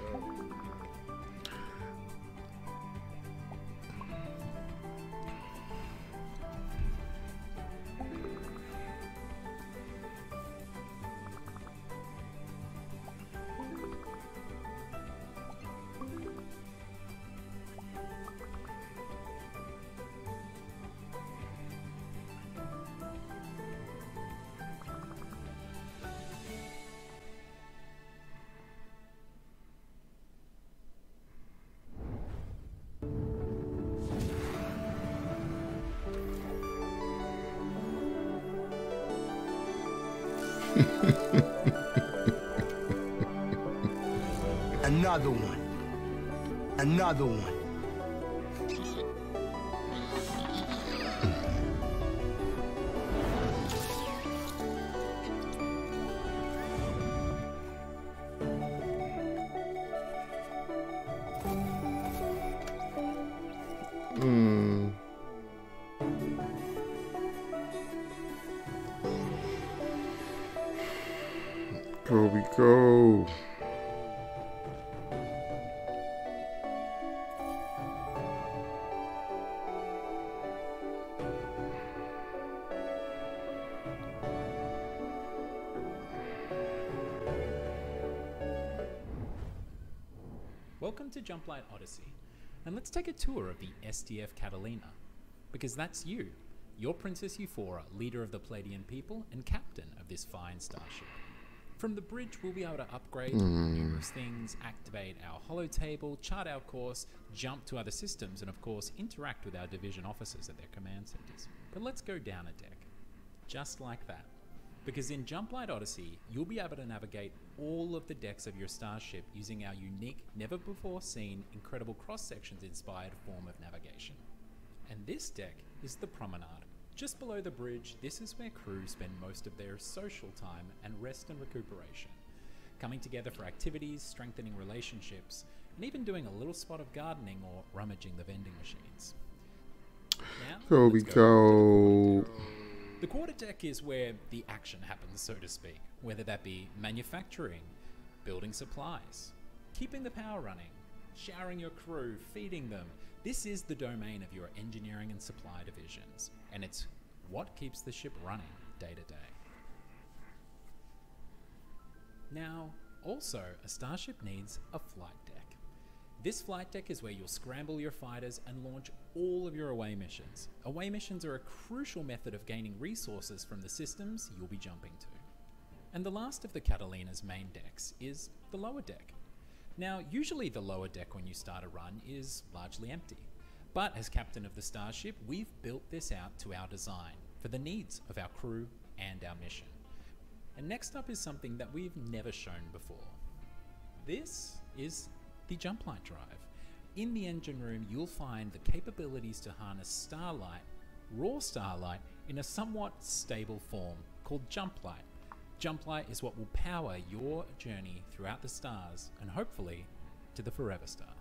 Another one. Another one. Kobe, go. Welcome to Jumplight Odyssey, and let's take a tour of the SDF Catalina, because that's you. You're Princess Euphora, leader of the Palladian people and captain of this fine starship. From the bridge, we'll be able to upgrade numerous things, activate our holo table, chart our course, jump to other systems, and of course interact with our division officers at their command centers. But let's go down a deck, just like that. Because in Jumplight Odyssey, you'll be able to navigate all of the decks of your starship using our unique, never-before-seen, incredible cross-sections inspired form of navigation. And this deck is the Promenade. Just below the bridge, this is where crew spend most of their social time and rest and recuperation, coming together for activities, strengthening relationships, and even doing a little spot of gardening or rummaging the vending machines. Now, Kobe, go. The quarterdeck is where the action happens, so to speak, whether that be manufacturing, building supplies, keeping the power running, showering your crew, feeding them. This is the domain of your engineering and supply divisions, and it's what keeps the ship running day to day. Now, also, a starship needs a flight deck. This flight deck is where you'll scramble your fighters and launch all of your away missions. Away missions are a crucial method of gaining resources from the systems you'll be jumping to. And the last of the Catalina's main decks is the lower deck. Now, usually the lower deck when you start a run is largely empty. But as captain of the starship, we've built this out to our design for the needs of our crew and our mission. And next up is something that we've never shown before. This is the Jumplight Drive. In the engine room, you'll find the capabilities to harness starlight, raw starlight, in a somewhat stable form called Jumplight. Jumplight is what will power your journey throughout the stars and hopefully to the Forever Star.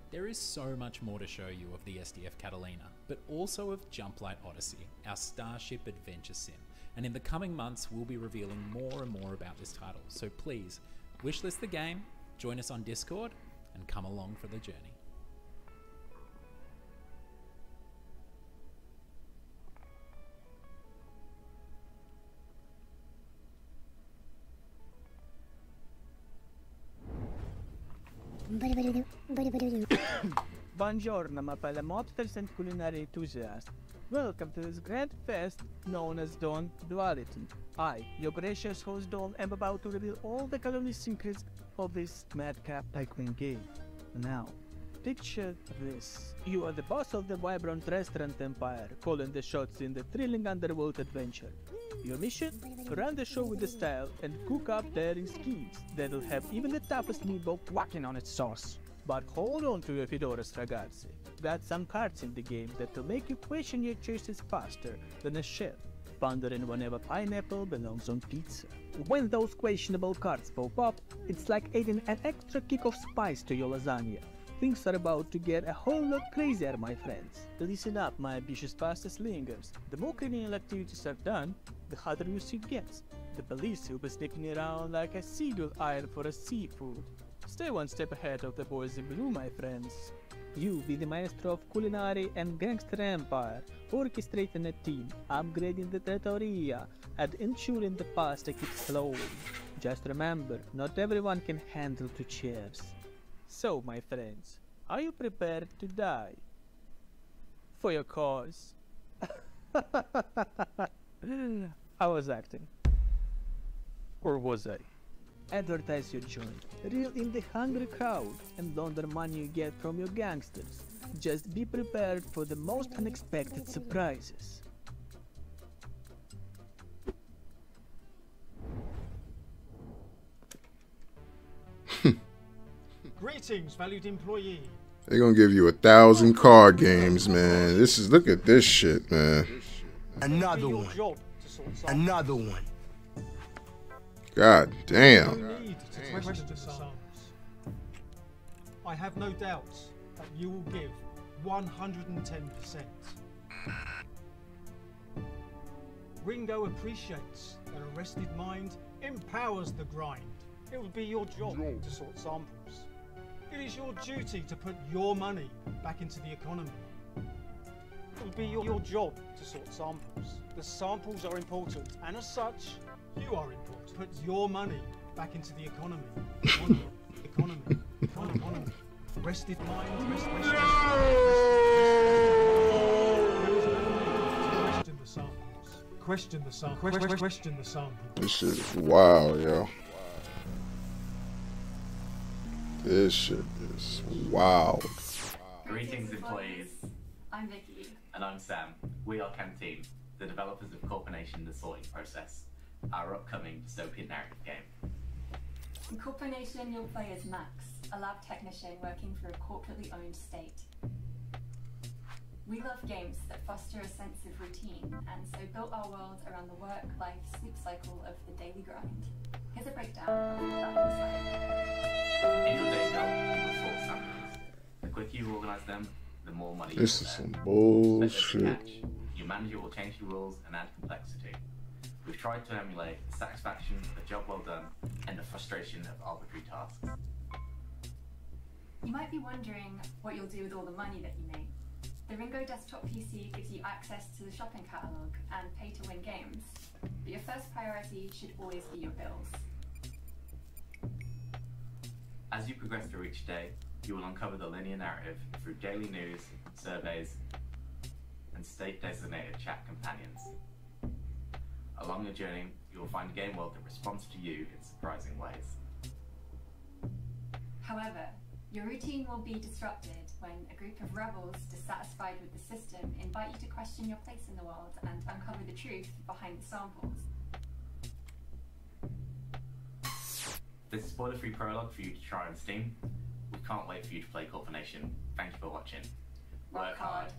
There is so much more to show you of the SDF Catalina, but also of Jumplight Odyssey, our Starship Adventure Sim. And in the coming months, we'll be revealing more and more about this title. So please, wishlist the game, join us on Discord, and come along for the journey. Buongiorno, my fellow mobsters and culinary enthusiasts. Welcome to this grand fest known as Dawn Duality. I, your gracious host Dawn, am about to reveal all the culinary secrets of this madcap tycoon game. Now, picture this. You are the boss of the vibrant restaurant empire, calling the shots in the thrilling underworld adventure. Your mission? Run the show with the style and cook up daring schemes that'll have even the toughest meatball quacking on its sauce. But hold on to your fedoras, ragazzi. Got some cards in the game that'll make you question your choices faster than a chef, pondering whenever pineapple belongs on pizza. When those questionable cards pop up, it's like adding an extra kick of spice to your lasagna. Things are about to get a whole lot crazier, my friends. Listen up, my ambitious pasta slingers. The more criminal activities are done, the harder your seat gets. The police will be sniffing around like a seagull eyed for a seafood. Stay one step ahead of the boys in blue, my friends. You be the maestro of culinary and gangster empire, orchestrating a team, upgrading the trattoria, and ensuring the pasta keeps flowing. Just remember, not everyone can handle 2 cheers. So, my friends, are you prepared to die? For your cause. I was acting. Or was I? Advertise your joint, reel in the hungry crowd, and launder money you get from your gangsters. Just be prepared for the most unexpected surprises. Greetings, valued employee. They're gonna give you 1,000 card games, man. Look at this shit, man. Another one. Another one. God damn. No need to question the sums. I have no doubts that you will give 110%. Ringo appreciates that a rested mind empowers the grind. It will be your job to sort samples. It is your duty to put your money back into the economy. It will be your job to sort samples. The samples are important, and as such, you are important. Put your money back into the economy. Economy. Rested mind, question the samples. Question the samples. Question the samples. This shit is wild, yo. This shit is wild. Greetings, employees. I'm Vicky. And I'm Sam. We are Canteen, the developers of Corporation The Sorting Process, our upcoming dystopian narrative game. In Corporation, you'll play as Max, a lab technician working for a corporately owned state. We love games that foster a sense of routine, and so built our world around the work, life, sleep cycle of the daily grind. Here's a breakdown of what that looks like. In your day job, you will sort samples. The quicker you organise them, the more money you This is earn. some bullshit. Your manager will change the rules and add complexity. We've tried to emulate the satisfaction of a job well done and the frustration of arbitrary tasks. You might be wondering what you'll do with all the money that you make. The Ringo desktop PC gives you access to the shopping catalogue and pay-to-win games, but your first priority should always be your bills. As you progress through each day, you will uncover the linear narrative through daily news, surveys, and state-designated chat companions. Along your journey, you will find a game world that responds to you in surprising ways. However, your routine will be disrupted when a group of rebels dissatisfied with the system invite you to question your place in the world and uncover the truth behind the samples. This is spoiler-free prologue for you to try on Steam. We can't wait for you to play Corp Nation. Thank you for watching. Work hard.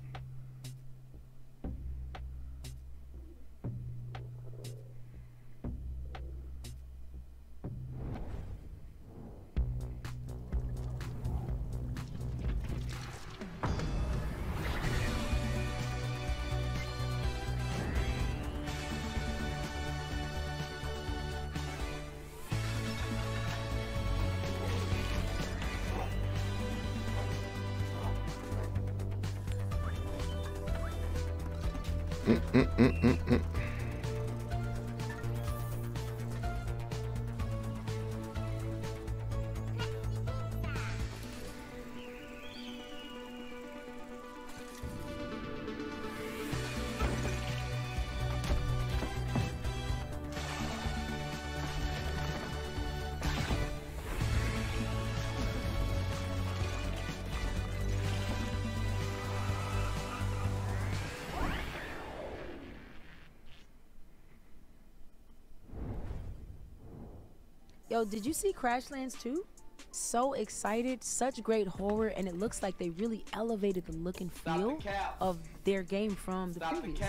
Yo, did you see Crashlands 2? So excited, such great horror, and it looks like they really elevated the look and feel of their game from the previous.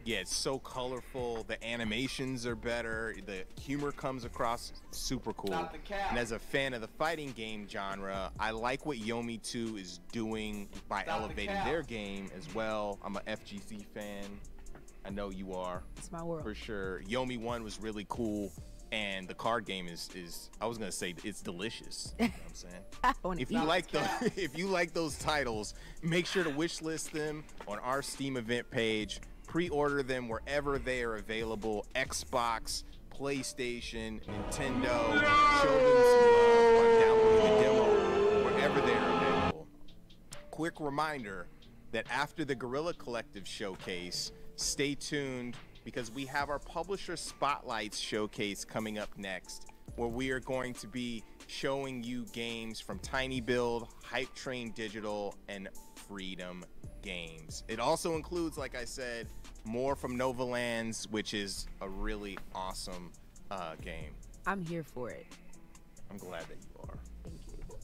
Yeah, it's so colorful. The animations are better. The humor comes across super cool. And as a fan of the fighting game genre, I like what Yomi 2 is doing by elevating their game as well. I'm a FGC fan. I know you are. It's my world. For sure. Yomi 1 was really cool. And the card game is I was gonna say it's delicious. You know what I'm saying? If you like those titles, make sure to wish list them on our Steam event page. Pre-order them wherever they are available. Xbox, PlayStation, Nintendo. Show them some love by downloading the demo wherever they are available. Quick reminder that after the Guerilla Collective showcase, stay tuned, because we have our Publisher Spotlights showcase coming up next, where we are going to be showing you games from Tiny Build, Hype Train Digital, and Freedom Games. It also includes, like I said, more from Nova Lands, which is a really awesome game. I'm here for it. I'm glad that you are. Thank you.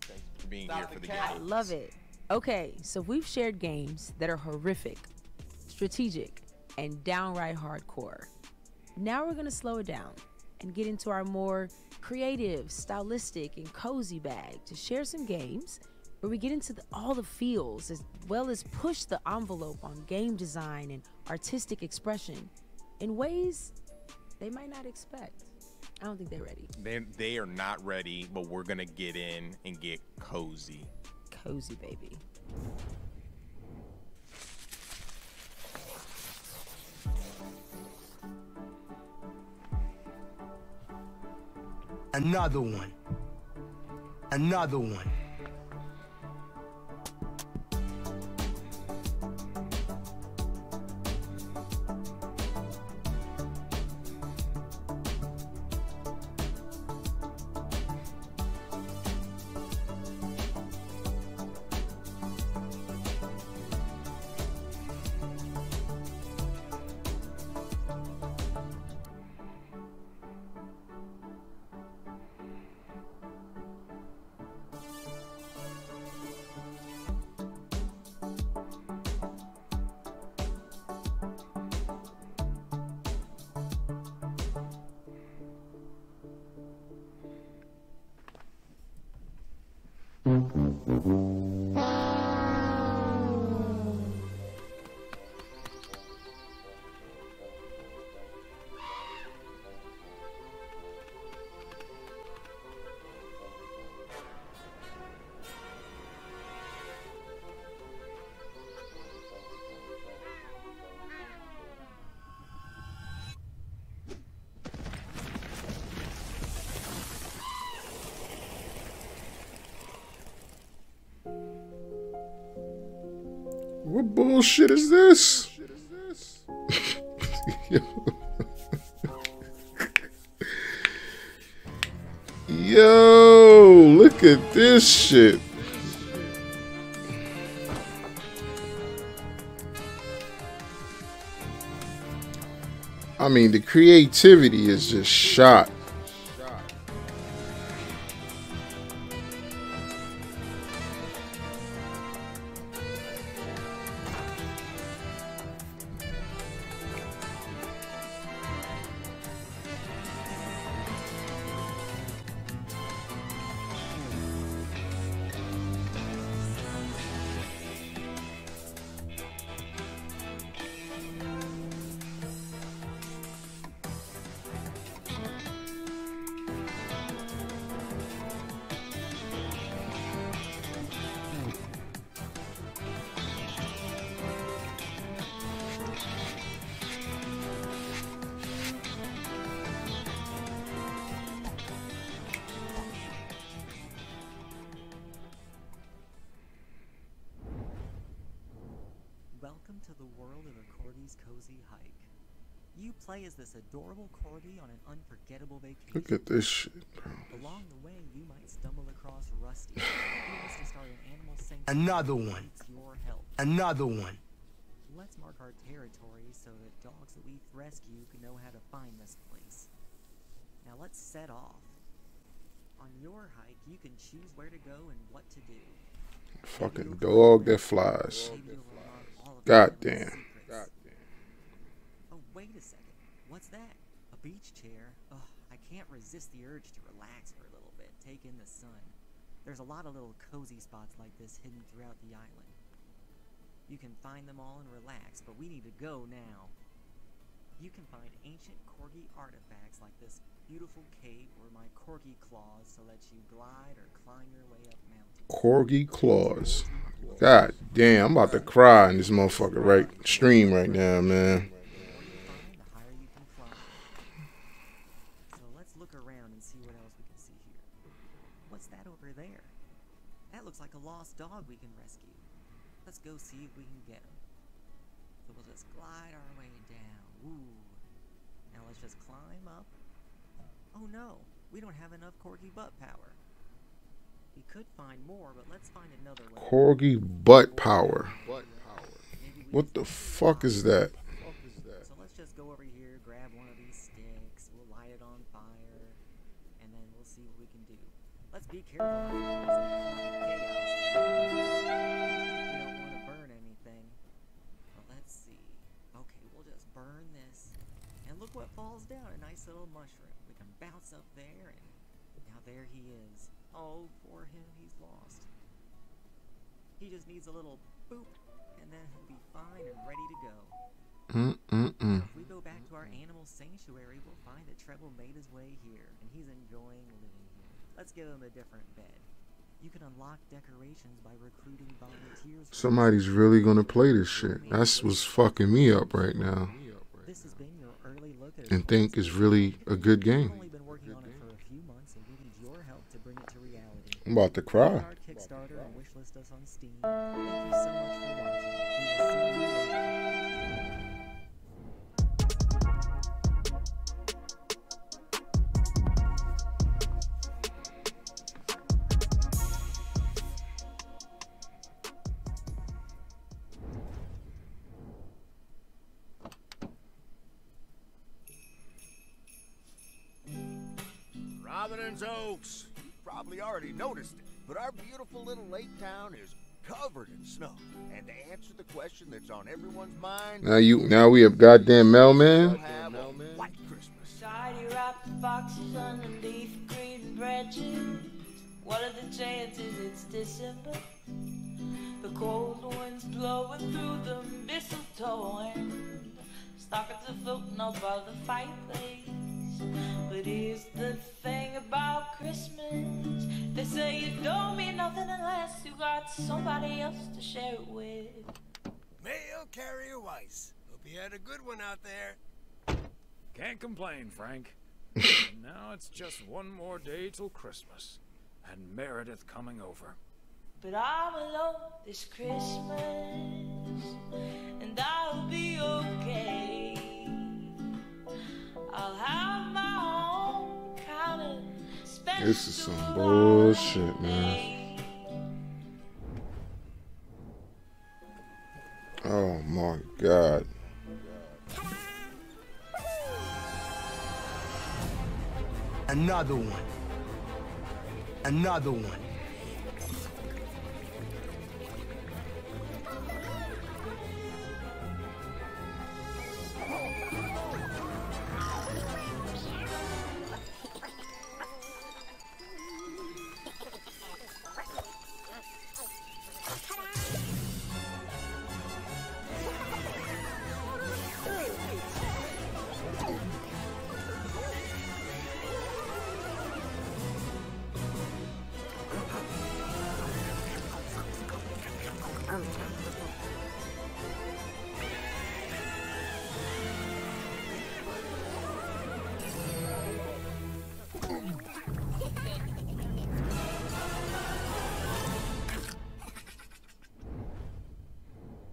Thanks for being here for the game. I love it. Okay, so we've shared games that are horrific, strategic, and downright hardcore. Now we're gonna slow it down and get into our more creative, stylistic, and cozy bag to share some games where we get into all the feels, as well as push the envelope on game design and artistic expression in ways they might not expect. I don't think they're ready. They are not ready, but we're gonna get in and get cozy. Cozy, baby. Another one. Another one. What bullshit is this? Yo, look at this shit. I mean, the creativity is just shot. Welcome to the world of a Cordy's Cozy Hike. You play as this adorable Cordy on an unforgettable vacation. Look at this shit, bro. Along the way, you might stumble across Rusty, who wants to start an animal sanctuary. Another one. Needs your help. Another one. Let's mark our territory so that dogs that we rescue can know how to find this place. Now let's set off. On your hike, you can choose where to go and what to do. Fucking dog that flies. God damn. Oh, wait a second. What's that? A beach chair? Ugh, I can't resist the urge to relax for a little bit, take in the sun. There's a lot of little cozy spots like this hidden throughout the island. You can find them all and relax, but we need to go now. You can find ancient corgi artifacts like this beautiful cape or my corgi claws to let you glide or climb your way up mountains. Corgi claws. God damn, I'm about to cry in this motherfucker stream right now, man. So let's look around and see what else we can see here. What's that over there? That looks like a lost dog we can rescue. Let's go see if we can get him. So we'll just glide our way down. Ooh. Now let's just climb up. Oh no, we don't have enough corgi butt power. We could find more, but let's find another way. Corgi butt power. What the fuck is that? So let's just go over here, grab one of these sticks, we'll light it on fire, and then we'll see what we can do. Let's be careful not to cause any chaos. We don't want to burn anything. But let's see. Okay, we'll just burn this. And look what falls down, a nice little mushroom. We can bounce up there, and now there he is. Oh, poor him, he's lost. He just needs a little boop, and then he'll be fine and ready to go. If we go back to our animal sanctuary, we'll find that Treble made his way here, and he's enjoying living here. Let's give him a different bed. You can unlock decorations by recruiting volunteers. Somebody's really gonna play this shit. That's what's fucking me up right now. This has been your early look at And think it's really a good game. I've only been working on it for a few months, and we need your help to bring it to reality. I'm about to cry. Our Kickstarter and wishlist us on Steam. Thank you so much for watching. We will see you later. Providence Oaks. You probably already noticed it, but our beautiful little lake town is covered in snow. And to answer the question that's on everyone's mind, Now we have goddamn mailman. have a white Christmas. Tidy wrapped boxes underneath green branches. What are the chances it's December? The cold wind's blowing through the mistletoe and stockings are floating above the fireplace. But here's the thing about Christmas. They say it don't mean nothing unless you got somebody else to share it with. Mail carrier Weiss. Hope you had a good one out there. Can't complain, Frank. Now it's just one more day till Christmas, and Meredith coming over. But I'm alone this Christmas, and I'll be okay. I'll have my own kind of special. This is some bullshit, man. Oh my God. Another one. Another one.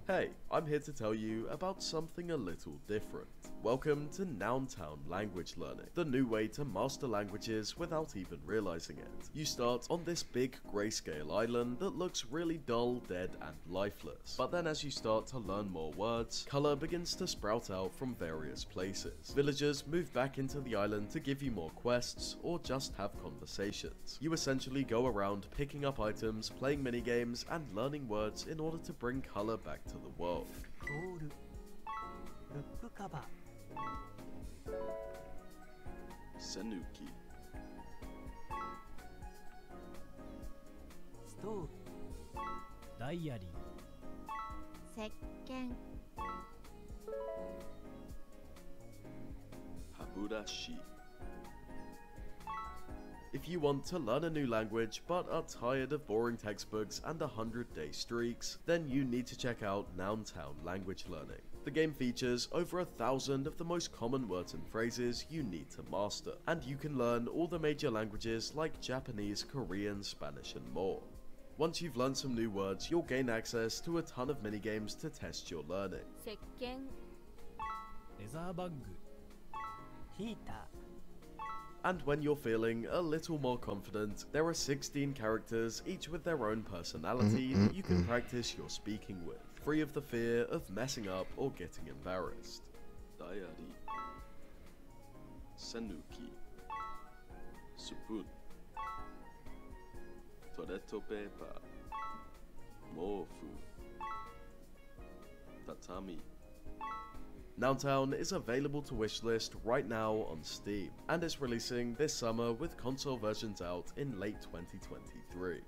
Hey, I'm here to tell you about something a little different. Welcome to Nountown Language Learning, the new way to master languages without even realizing it. You start on this big grayscale island that looks really dull, dead, and lifeless. But then as you start to learn more words, color begins to sprout out from various places. Villagers move back into the island to give you more quests or just have conversations. You essentially go around picking up items, playing minigames, and learning words in order to bring color back to the world. Sanuki. Diary. Sekken. Haburashi. If you want to learn a new language but are tired of boring textbooks and 100-day streaks, then you need to check out Nountown Language Learning. The game features over 1,000 of the most common words and phrases you need to master, and you can learn all the major languages like Japanese, Korean, Spanish and more. Once you've learned some new words, you'll gain access to a ton of minigames to test your learning. Sekken. 레자바그. 히타. And when you're feeling a little more confident, there are 16 characters, each with their own personality that you can practice your speaking with, free of the fear of messing up or getting embarrassed. Diary. Senuki. Spoon. Toretto paper. Mofu. Tatami. Nountown is available to wishlist right now on Steam, and is releasing this summer with console versions out in late 2023.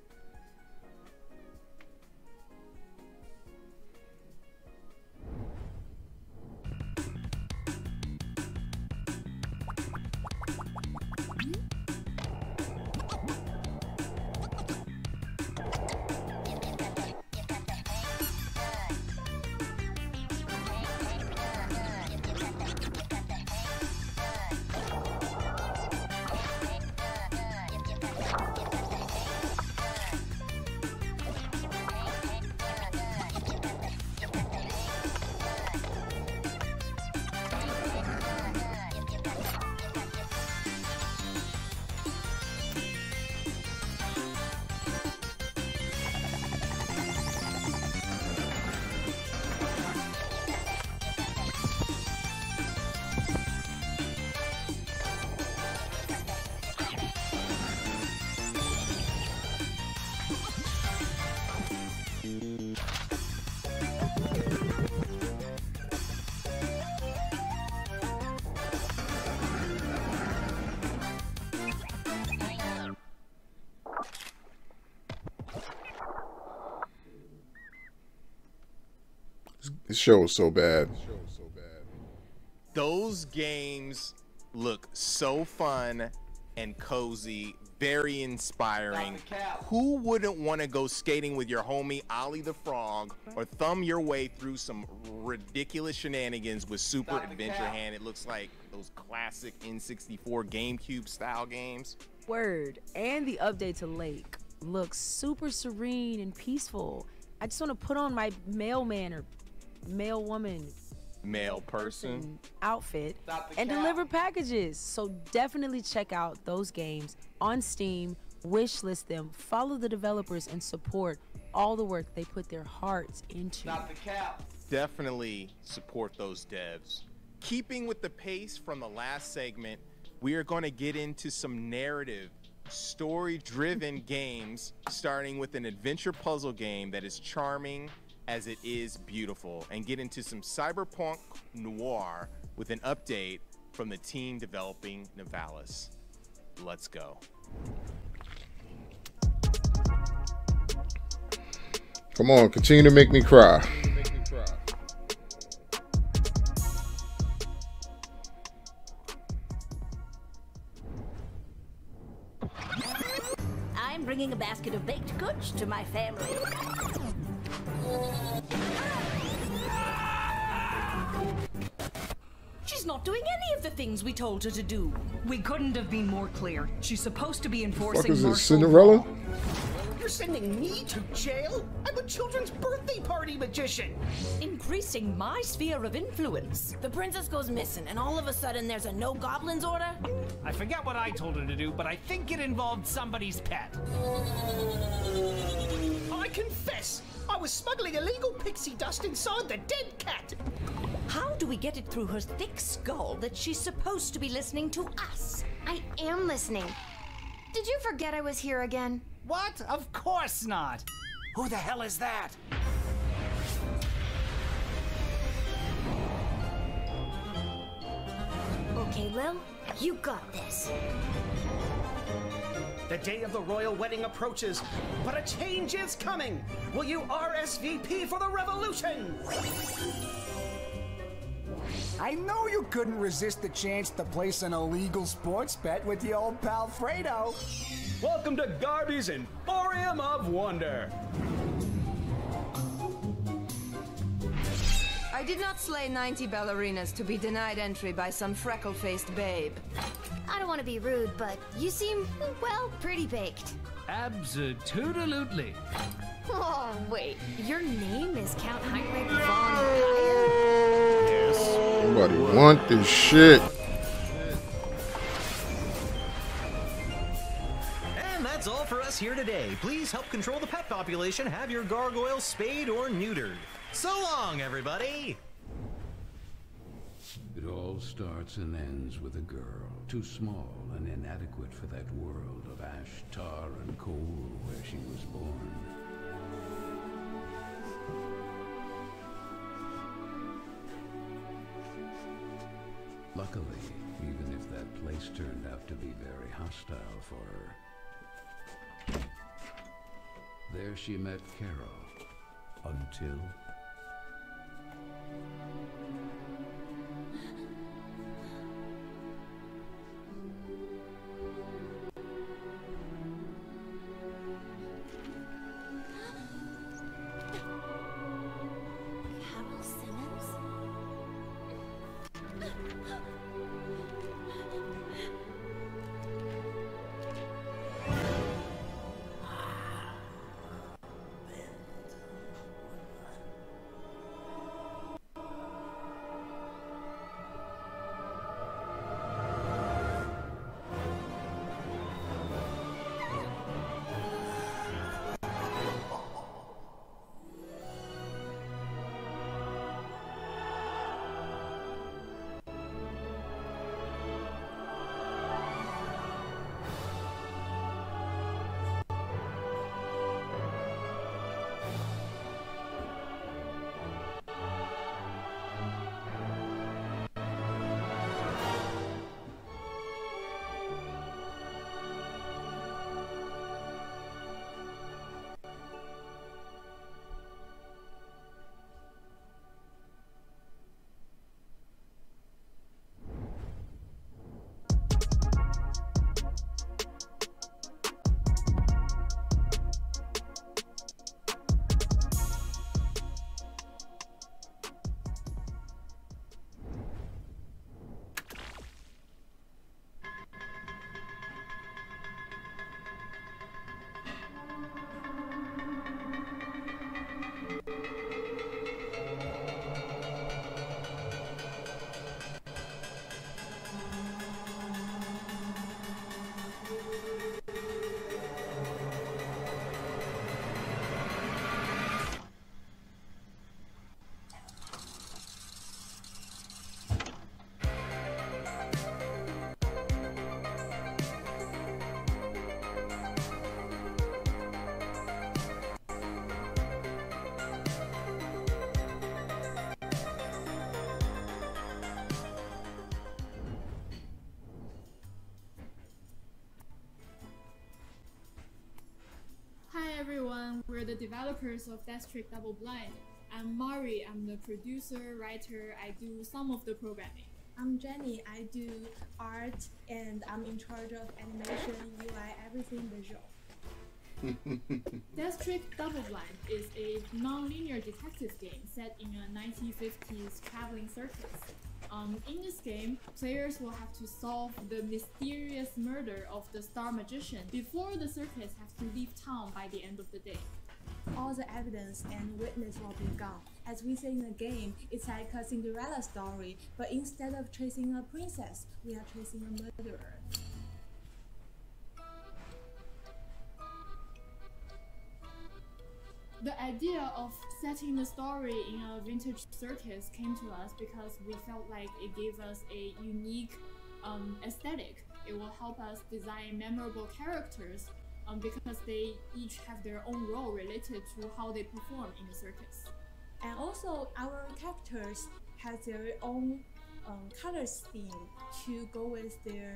This show is so bad. Those games look so fun and cozy, very inspiring. Who wouldn't want to go skating with your homie Ollie the Frog or thumb your way through some ridiculous shenanigans with Super Adventure Hand? It looks like those classic N64 GameCube style games. Word. And the update to Lake looks super serene and peaceful. I just want to put on my mailman or male woman male person outfit and deliver packages. So definitely check out those games on Steam, wishlist them, follow the developers, and support all the work they put their hearts into. Definitely support those devs. Keeping with the pace from the last segment, we are going to get into some narrative, story-driven games, starting with an adventure puzzle game that is charming as it is beautiful, and get into some cyberpunk noir with an update from the team developing Nivalis. Let's go. Come on, continue to make me cry. I'm bringing a basket of baked goods to my family. She's not doing any of the things we told her to do. We couldn't have been more clear. She's supposed to be Fuck enforcing is this, martial Cinderella? law. You're sending me to jail? I'm a children's birthday party magician. Increasing my sphere of influence. The princess goes missing, and all of a sudden there's a no goblins order? I forget what I told her to do, but I think it involved somebody's pet. I confess, I was smuggling illegal pixie dust inside the dead cat. How do we get it through her thick skull that she's supposed to be listening to us? I am listening. Did you forget I was here again? What? Of course not. Who the hell is that? Okay, Lil, you got this. The day of the royal wedding approaches, but a change is coming. Will you RSVP for the revolution? I know you couldn't resist the chance to place an illegal sports bet with the old pal Fredo. Welcome to Garby's Emporium of Wonder. I did not slay 90 ballerinas to be denied entry by some freckle-faced babe. I don't want to be rude, but you seem, well, pretty baked. Abso-toodalutely. Oh, wait. Your name is Count Heinrich von Geyer? Yes. Somebody want this shit. And that's all for us here today. Please help control the pet population. Have your gargoyle spayed or neutered. So long, everybody! It all starts and ends with a girl, too small and inadequate for that world of ash, tar, and coal where she was born. Luckily, even if that place turned out to be very hostile for her, there she met Carol, until... Hi everyone, we're the developers of District Double Blind. I'm Mari, I'm the producer, writer, I do some of the programming. I'm Jenny, I do art and I'm in charge of animation, UI, everything visual. District Double Blind is a non-linear detective game set in a 1950s traveling circus. In this game, players will have to solve the mysterious murder of the star magician before the circus has to leave town by the end of the day. All the evidence and witness will be gone. As we say in the game, it's like a Cinderella story, but instead of chasing a princess, we are chasing a murderer. The idea of setting the story in a vintage circus came to us because we felt like it gave us a unique aesthetic. It will help us design memorable characters because they each have their own role related to how they perform in the circus. And also our characters have their own color scheme to go with their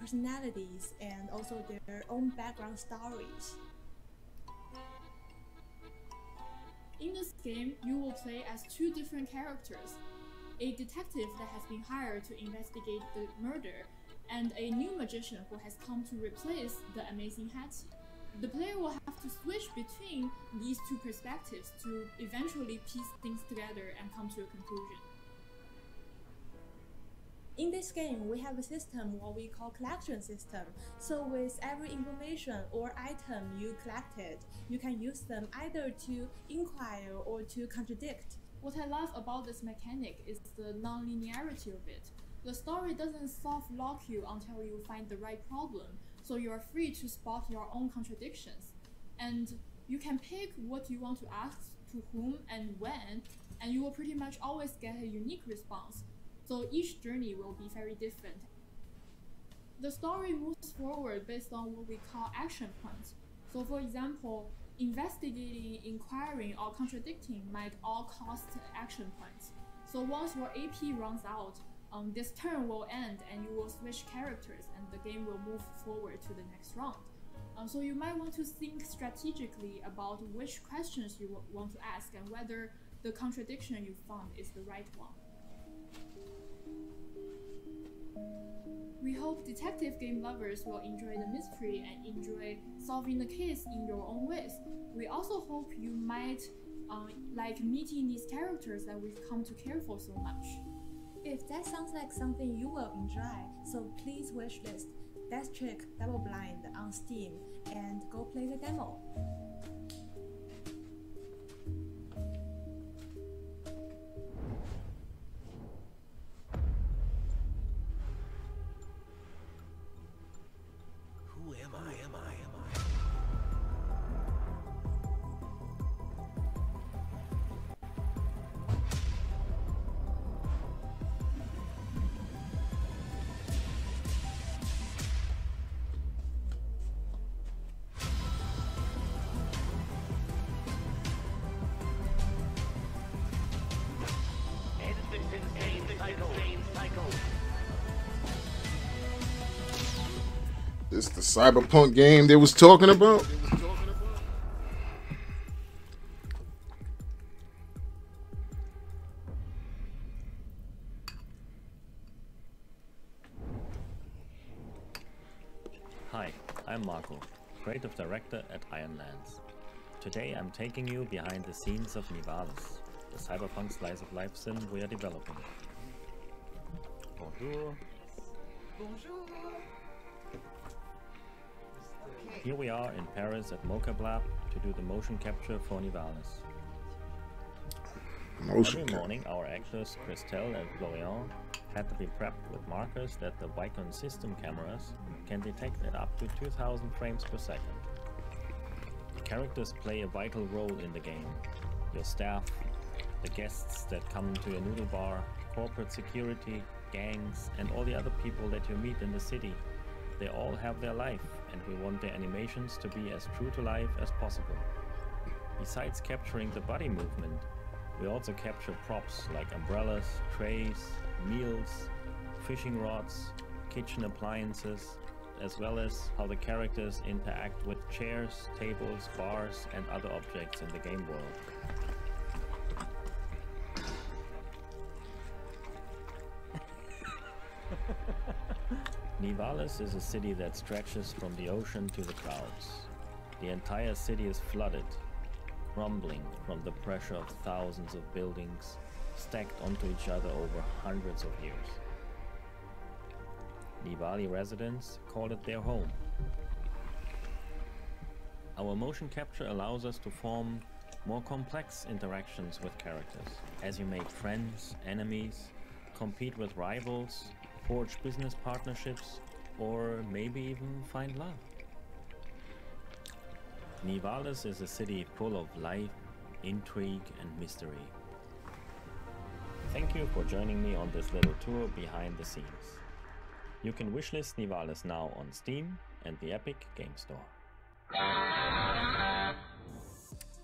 personalities and also their own background stories. In this game, you will play as two different characters, a detective that has been hired to investigate the murder, and a new magician who has come to replace the amazing Hattie. The player will have to switch between these two perspectives to eventually piece things together and come to a conclusion. In this game, we have a system what we call collection system. So with every information or item you collected, you can use them either to inquire or to contradict. What I love about this mechanic is the non-linearity of it. The story doesn't soft lock you until you find the right problem, so you are free to spot your own contradictions. And you can pick what you want to ask to whom and when, and you will pretty much always get a unique response. So each journey will be very different. The story moves forward based on what we call action points. So for example, investigating, inquiring, or contradicting might all cost action points. So once your AP runs out, this turn will end and you will switch characters and the game will move forward to the next round. So you might want to think strategically about which questions you want to ask and whether the contradiction you found is the right one. We hope detective game lovers will enjoy the mystery and enjoy solving the case in your own ways. We also hope you might like meeting these characters that we've come to care for so much. If that sounds like something you will enjoy, so please wishlist Death Trick Double Blind on Steam and go play the demo. Who am I? This the cyberpunk game they was talking about? Hi, I'm Marco, creative director at Ironlands. Today I'm taking you behind the scenes of Nivalis, the cyberpunk slice of life sim we are developing. Bonjour. Bonjour. Here we are in Paris at Mocap Lab to do the motion capture for Nivalis. Every morning our actors Christelle and Florian had to be prepped with markers that the Vicon system cameras can detect at up to 2000 frames per second. The characters play a vital role in the game. Your staff, the guests that come to your noodle bar, corporate security, gangs, and all the other people that you meet in the city. They all have their life, and we want their animations to be as true to life as possible. Besides capturing the body movement, we also capture props like umbrellas, trays, meals, fishing rods, kitchen appliances, as well as how the characters interact with chairs, tables, bars, and other objects in the game world. Nivalis is a city that stretches from the ocean to the clouds. The entire city is flooded, crumbling from the pressure of thousands of buildings stacked onto each other over hundreds of years. Nivali residents call it their home. Our motion capture allows us to form more complex interactions with characters, as you make friends, enemies, compete with rivals, forge business partnerships, or maybe even find love. Nivalis is a city full of life, intrigue, and mystery. Thank you for joining me on this little tour behind the scenes. You can wishlist Nivalis now on Steam and the Epic Game Store.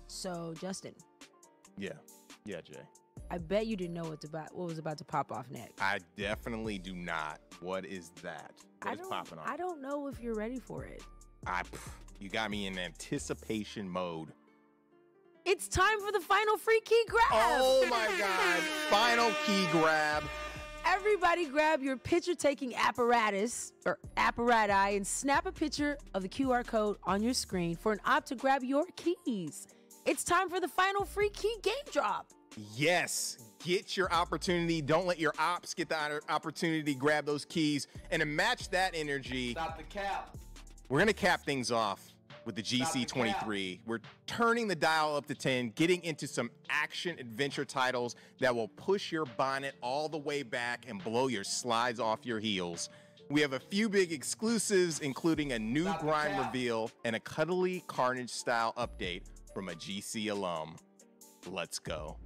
So, Justin. Yeah, Jay. I bet you didn't know what was about to pop off next. I definitely do not. What is that? What is popping off? I don't know if you're ready for it. You got me in anticipation mode. It's time for the final free key grab. Oh my God. Final key grab. Everybody grab your picture-taking apparatus or apparati and snap a picture of the QR code on your screen for an op to grab your keys. It's time for the final free key game drop. Yes, get your opportunity. Don't let your ops get the opportunity to grab those keys. And to match that energy, Stop the cap. We're going to cap things off with the GC23. We're turning the dial up to 10, getting into some action adventure titles that will push your bonnet all the way back and blow your slides off your heels. We have a few big exclusives, including a new grind reveal and a cuddly Carnage style update from a GC alum. Let's go.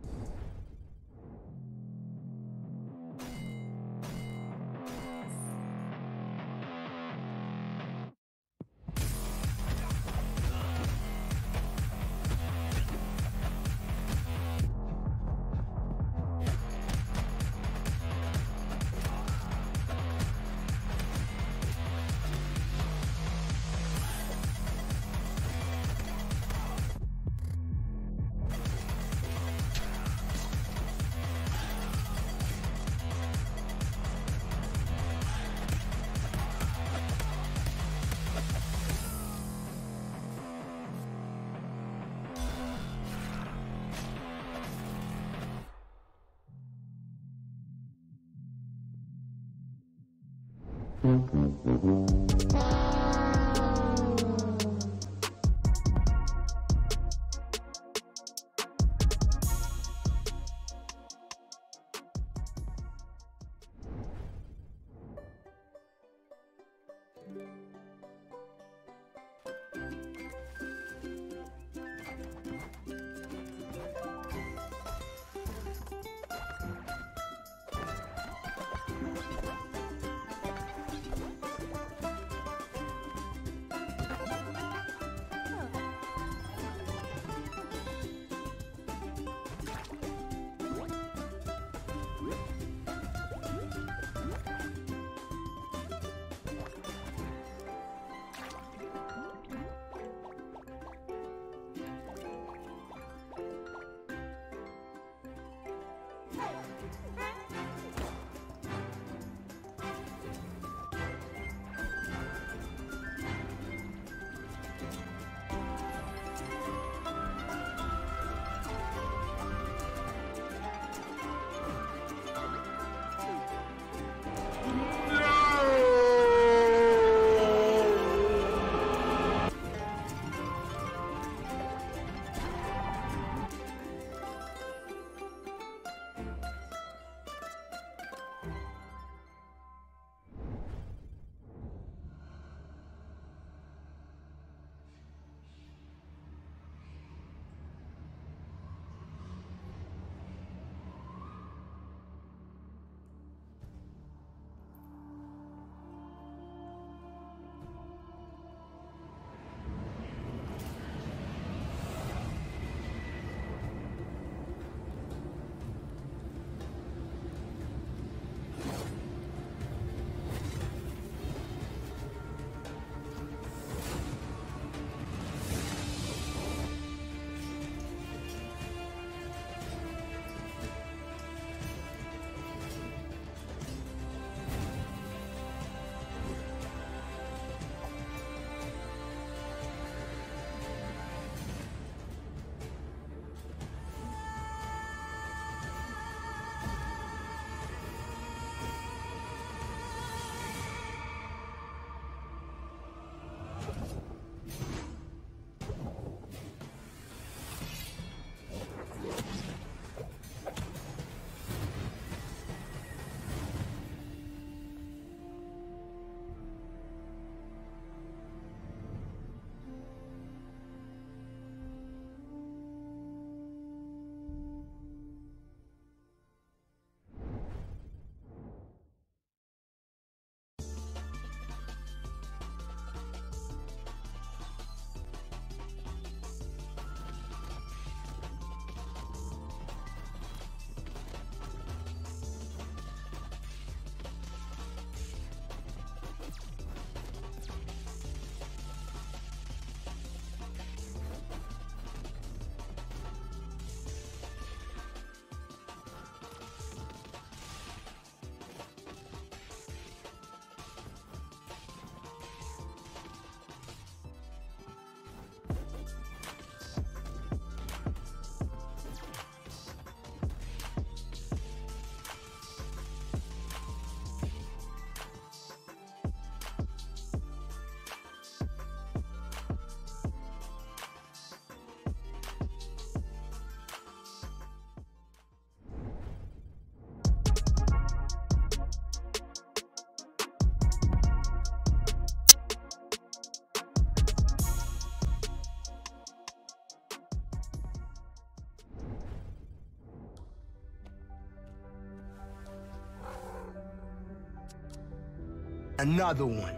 Another one.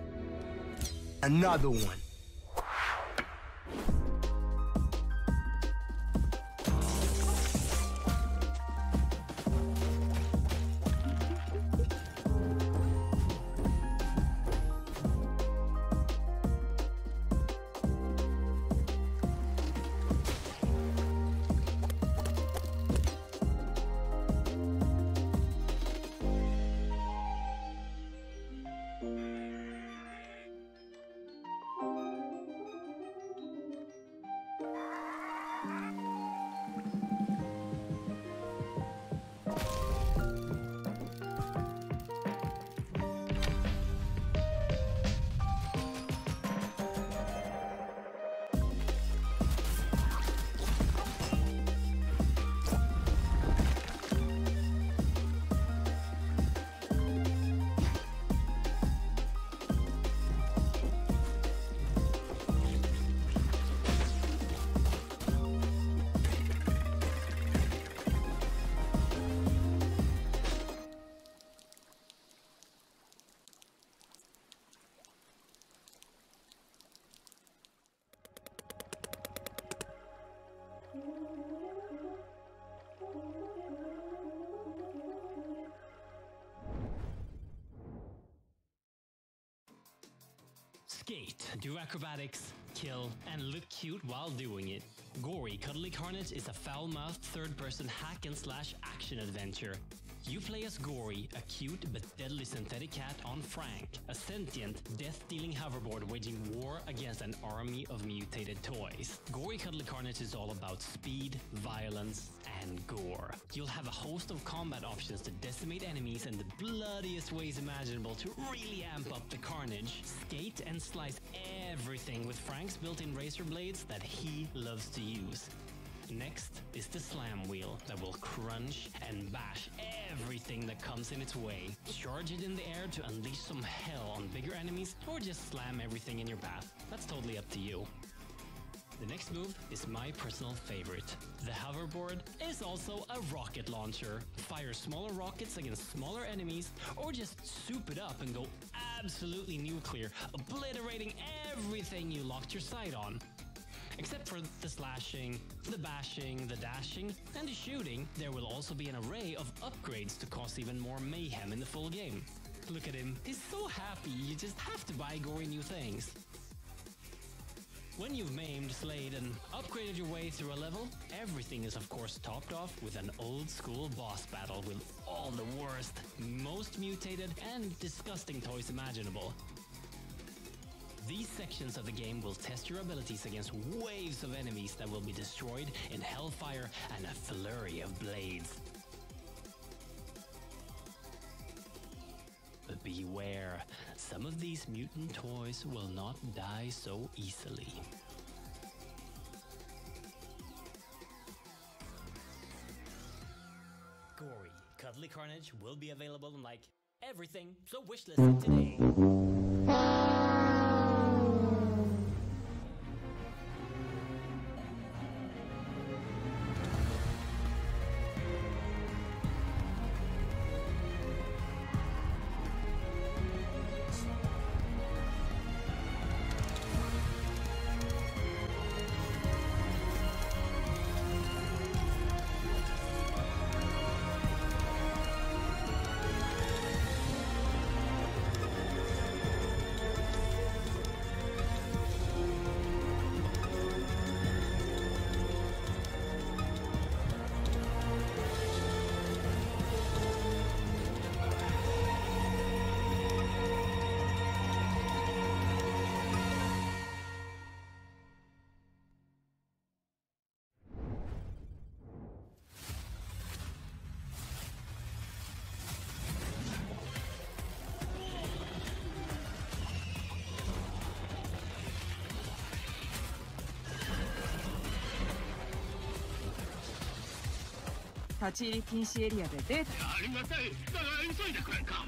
Another one. Skate, do acrobatics, kill, and look cute while doing it. Gory Cuddly Carnage is a foul-mouthed third-person hack-and-slash action adventure. You play as Gory, a cute but deadly synthetic cat on Frank, a sentient, death-dealing hoverboard waging war against an army of mutated toys. Gory Cuddly Carnage is all about speed, violence, and gore. You'll have a host of combat options to decimate enemies in the bloodiest ways imaginable to really amp up the carnage. Skate and slice everything with Frank's built-in razor blades that he loves to use. Next is the slam wheel that will crunch and bash everything that comes in its way. Charge it in the air to unleash some hell on bigger enemies, or just slam everything in your path. That's totally up to you. The next move is my personal favorite. The hoverboard is also a rocket launcher. Fire smaller rockets against smaller enemies, or just soup it up and go absolutely nuclear, obliterating everything you locked your sight on. Except for the slashing, the bashing, the dashing, and the shooting, there will also be an array of upgrades to cause even more mayhem in the full game. Look at him, he's so happy, you just have to buy gory new things. When you've maimed, slayed, and upgraded your way through a level, everything is of course topped off with an old school boss battle with all the worst, most mutated, and disgusting toys imaginable. These sections of the game will test your abilities against waves of enemies that will be destroyed in hellfire and a flurry of blades. But beware, some of these mutant toys will not die so easily. Gory Cuddly Carnage will be available on like everything, so wishlist it today. 자치禁止エリアでデータ。ありがたい。だが急いでくれんか。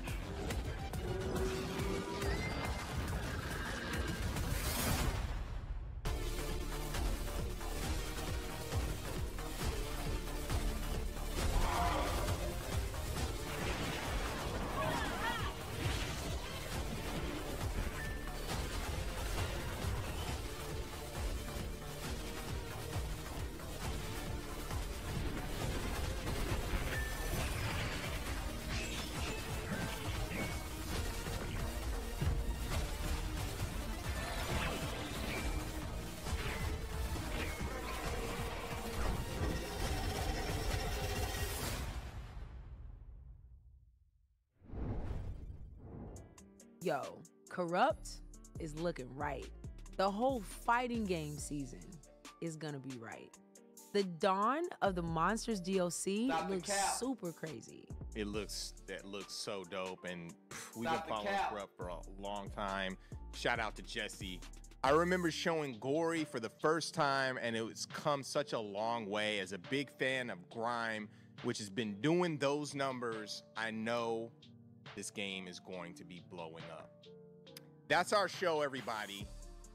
Yo, Corrupt is looking right. The whole fighting game season is gonna be right. The dawn of the Monsters DLC looks super crazy. That looks so dope, and we've been following Corrupt for a long time. Shout out to Jesse. I remember showing Gory for the first time, and it's come such a long way. As a big fan of Grime, which has been doing those numbers, I know this game is going to be blowing up. That's our show, everybody.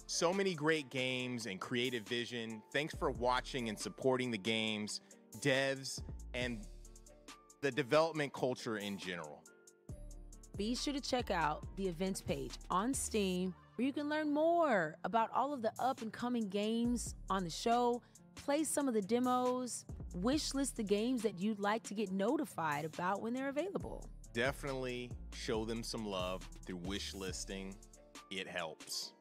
So many great games and creative vision. Thanks for watching and supporting the games, devs, and the development culture in general. Be sure to check out the events page on Steam, where you can learn more about all of the up and coming games on the show, play some of the demos, wish list the games that you'd like to get notified about when they're available. Definitely show them some love through wish listing. It helps.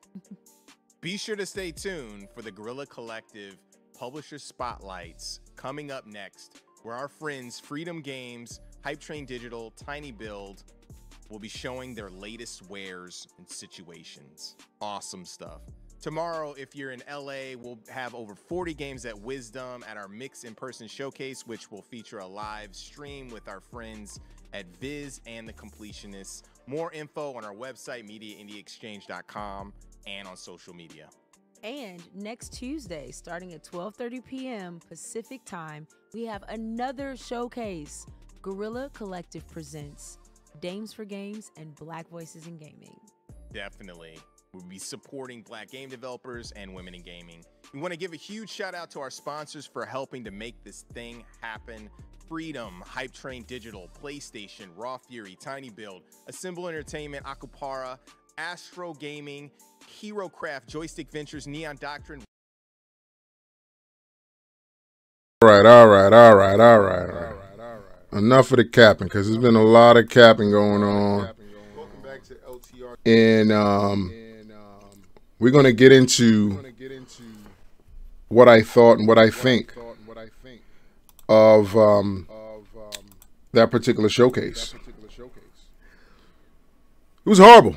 Be sure to stay tuned for the Guerilla Collective Publisher Spotlights coming up next, where our friends Freedom Games, Hype Train Digital, Tiny Build will be showing their latest wares and situations. Awesome stuff. Tomorrow, if you're in LA, we'll have over 40 games at Wisdom at our Mix in-person showcase, which will feature a live stream with our friends at Viz and the Completionists. More info on our website, MediaIndieExchange.com, and on social media. And next Tuesday, starting at 12:30 p.m. Pacific time, we have another showcase. Guerilla Collective presents Dames for Games and Black Voices in Gaming. Definitely. We'll be supporting Black game developers and women in gaming. We want to give a huge shout out to our sponsors for helping to make this thing happen. Freedom, Hype Train Digital, PlayStation, Raw Fury, Tiny Build, Assemble Entertainment, Akupara, Astro Gaming, HeroCraft, Joystick Ventures, Neon Doctrine. All right. Enough of the capping, because there's been a lot of capping going on. Welcome back to LTR. And we're going to get into what I thought and what I think of that particular showcase. It was horrible.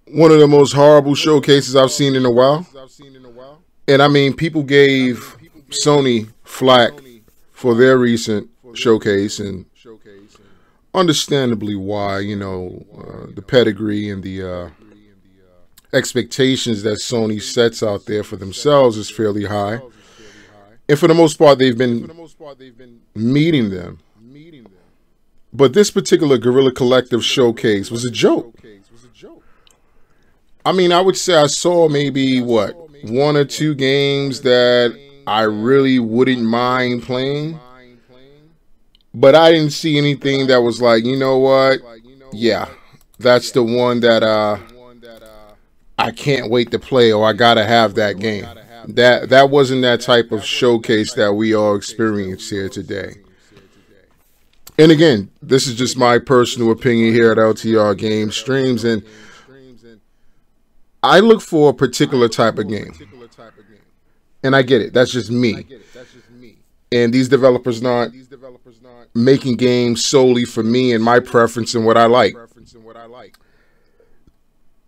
One of the most horrible showcases I've seen in a while. And I mean, people gave Sony flack for their recent showcase, and understandably why. You know, the pedigree and the expectations that Sony sets out there for themselves is fairly high. And for the most part, they've been meeting them. But this particular Guerilla Collective showcase was a joke. I mean, I would say I saw maybe, what, 1 or 2 games that I really wouldn't mind playing. But I didn't see anything that was like, you know what? Yeah, that's the one that I can't wait to play, or I gotta have that game. That wasn't that type of showcase that we all experienced here today. And again, this is just my personal opinion here at LTR Game Streams, and I look for a particular type of game. And I get it. That's just me. And these developers not making games solely for me and my preference and what I like.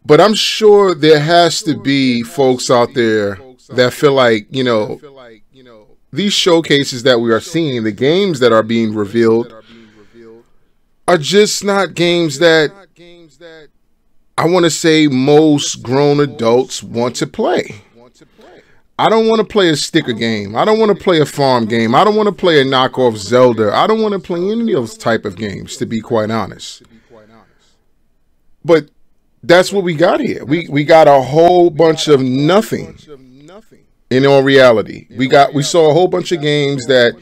But I'm sure there has to be folks out there that feel like, you know, these showcases that we are seeing, the games that are being revealed, are just not games that I want to say most grown adults want to play. I don't want to play a sticker game. I don't want to play a farm game. I don't want to play a knockoff Zelda. I don't want to play any of those type of games, to be quite honest. But that's what we got here. We got a whole bunch of nothing. In all reality, we saw a whole bunch of games that,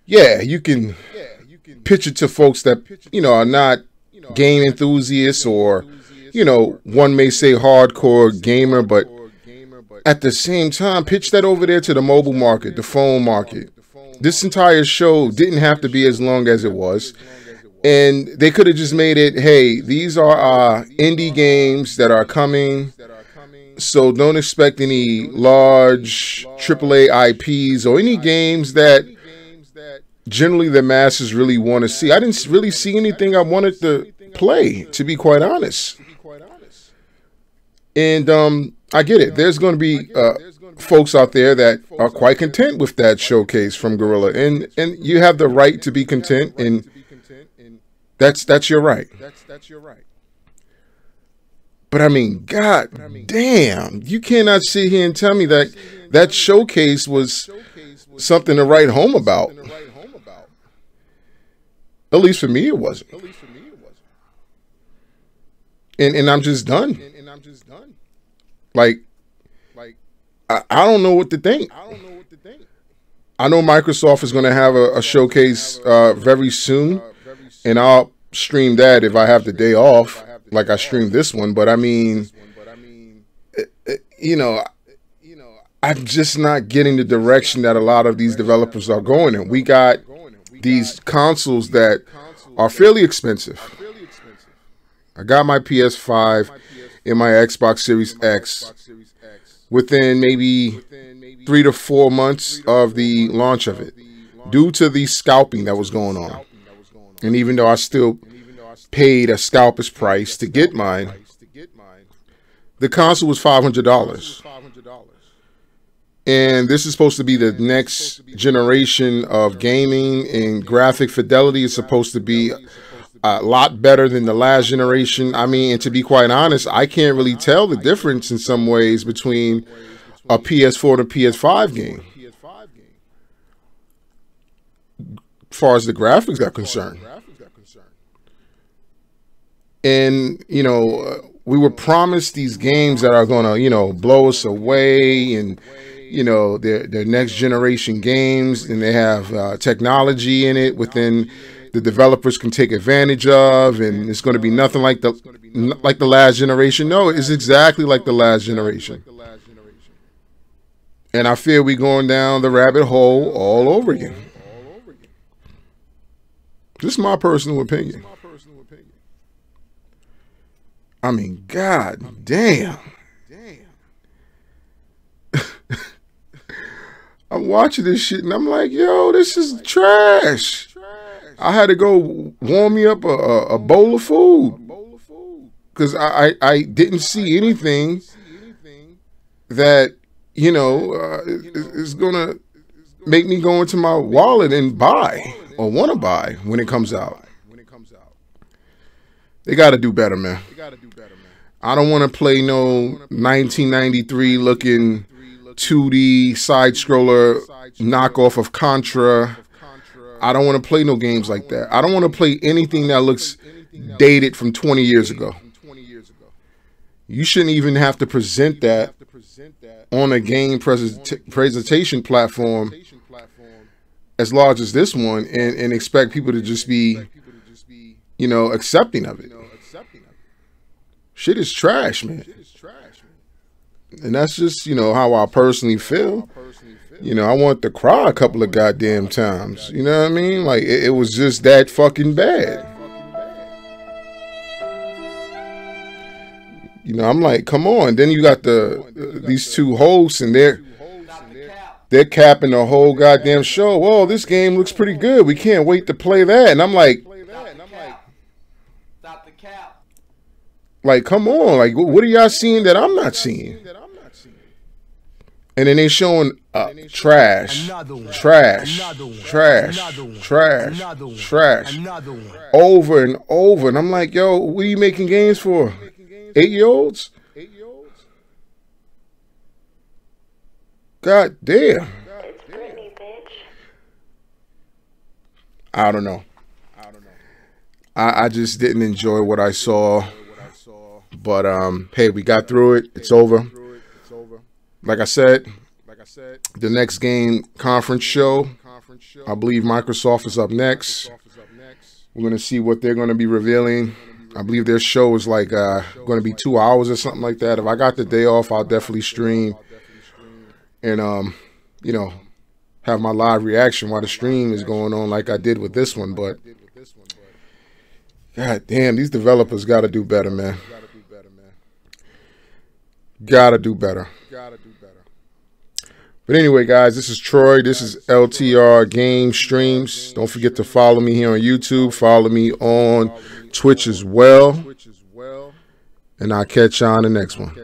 yeah, you can pitch it to folks that, you know, are not game enthusiasts, or, you know, one may say hardcore gamer, but at the same time, pitch that over there to the mobile market, the phone market. This entire show didn't have to be as long as it was. And they could have just made it, hey, these are indie games that are coming. So don't expect any large AAA IPs or any games that generally the masses really want to see. I didn't really see anything I wanted to play, to be quite honest. And I get it. There's going to be folks out there that are quite content with that showcase from Guerilla, and you have the right to be content, and that's your right. But I mean, god damn, you cannot sit here and tell me that that showcase was something to write home about. At least for me, it wasn't. And I'm just done. Like, I don't know what to think. I know Microsoft is going to have a showcase very soon, and I'll stream that if I have the day off, like I streamed this one. But I mean, you know, I'm just not getting the direction that a lot of these developers are going in. We got these consoles that are fairly expensive. I got my PS5 and my Xbox Series X within maybe 3 to 4 months of the launch of it, due to the scalping that was going on. And even though I still paid a scalper's price to get mine, the console was $500. And this is supposed to be the next generation of gaming, and graphic fidelity is supposed to be a lot better than the last generation. I mean, and to be quite honest, I can't really tell the difference in some ways between a PS4 and a PS5 game, as far as the graphics are concerned. And, you know, we were promised these games that are going to, you know, blow us away, and, you know, they're next generation games, and they have technology in it within the developers can take advantage of, and it's going to be nothing like the last generation. No, it's exactly like the last generation. And I fear we're going down the rabbit hole all over again. This is my personal opinion. I mean, god damn. I'm watching this shit and I'm like, yo, this is trash. I had to go warm me up a bowl of food because I didn't see anything that, you know, is going to make me go into my wallet and buy or want to buy when it comes out. They got to do better, man. I don't want to play no 1993 looking 2D side scroller knockoff of Contra. I don't want to play no games like that. I don't want to play anything that looks dated from 20 years ago. You shouldn't even have to present that on a game presentation platform as large as this one and expect people to just be, you know, accepting of it. Shit is trash, man. And that's just, you know, how I personally feel. You know, I want to cry a couple of goddamn times. You know what I mean? Like, it was just that fucking bad. You know, I'm like, come on. Then you got these two hosts, and they're capping the whole goddamn show. Oh, this game looks pretty good. We can't wait to play that. And I'm like, come on. Like, what are y'all seeing that I'm not seeing? And then they showing trash, over and over. And I'm like, yo, what are you making games for? 8-year-olds? God damn. I don't know. I just didn't enjoy what I saw. But hey, we got through it. It's over. Like I said, the next game conference show, I believe Microsoft is up next. We're going to see what they're going to be revealing. I believe their show is like going to be 2 hours or something like that. If I got the day off, I'll definitely stream and, you know, have my live reaction while the stream is going on like I did with this one. But, god damn, these developers got to do better, man. Gotta do better. But anyway, guys, this is Troy. This is LTR Game Streams. Don't forget to follow me here on YouTube. Follow me on Twitch as well. And I'll catch you on the next one.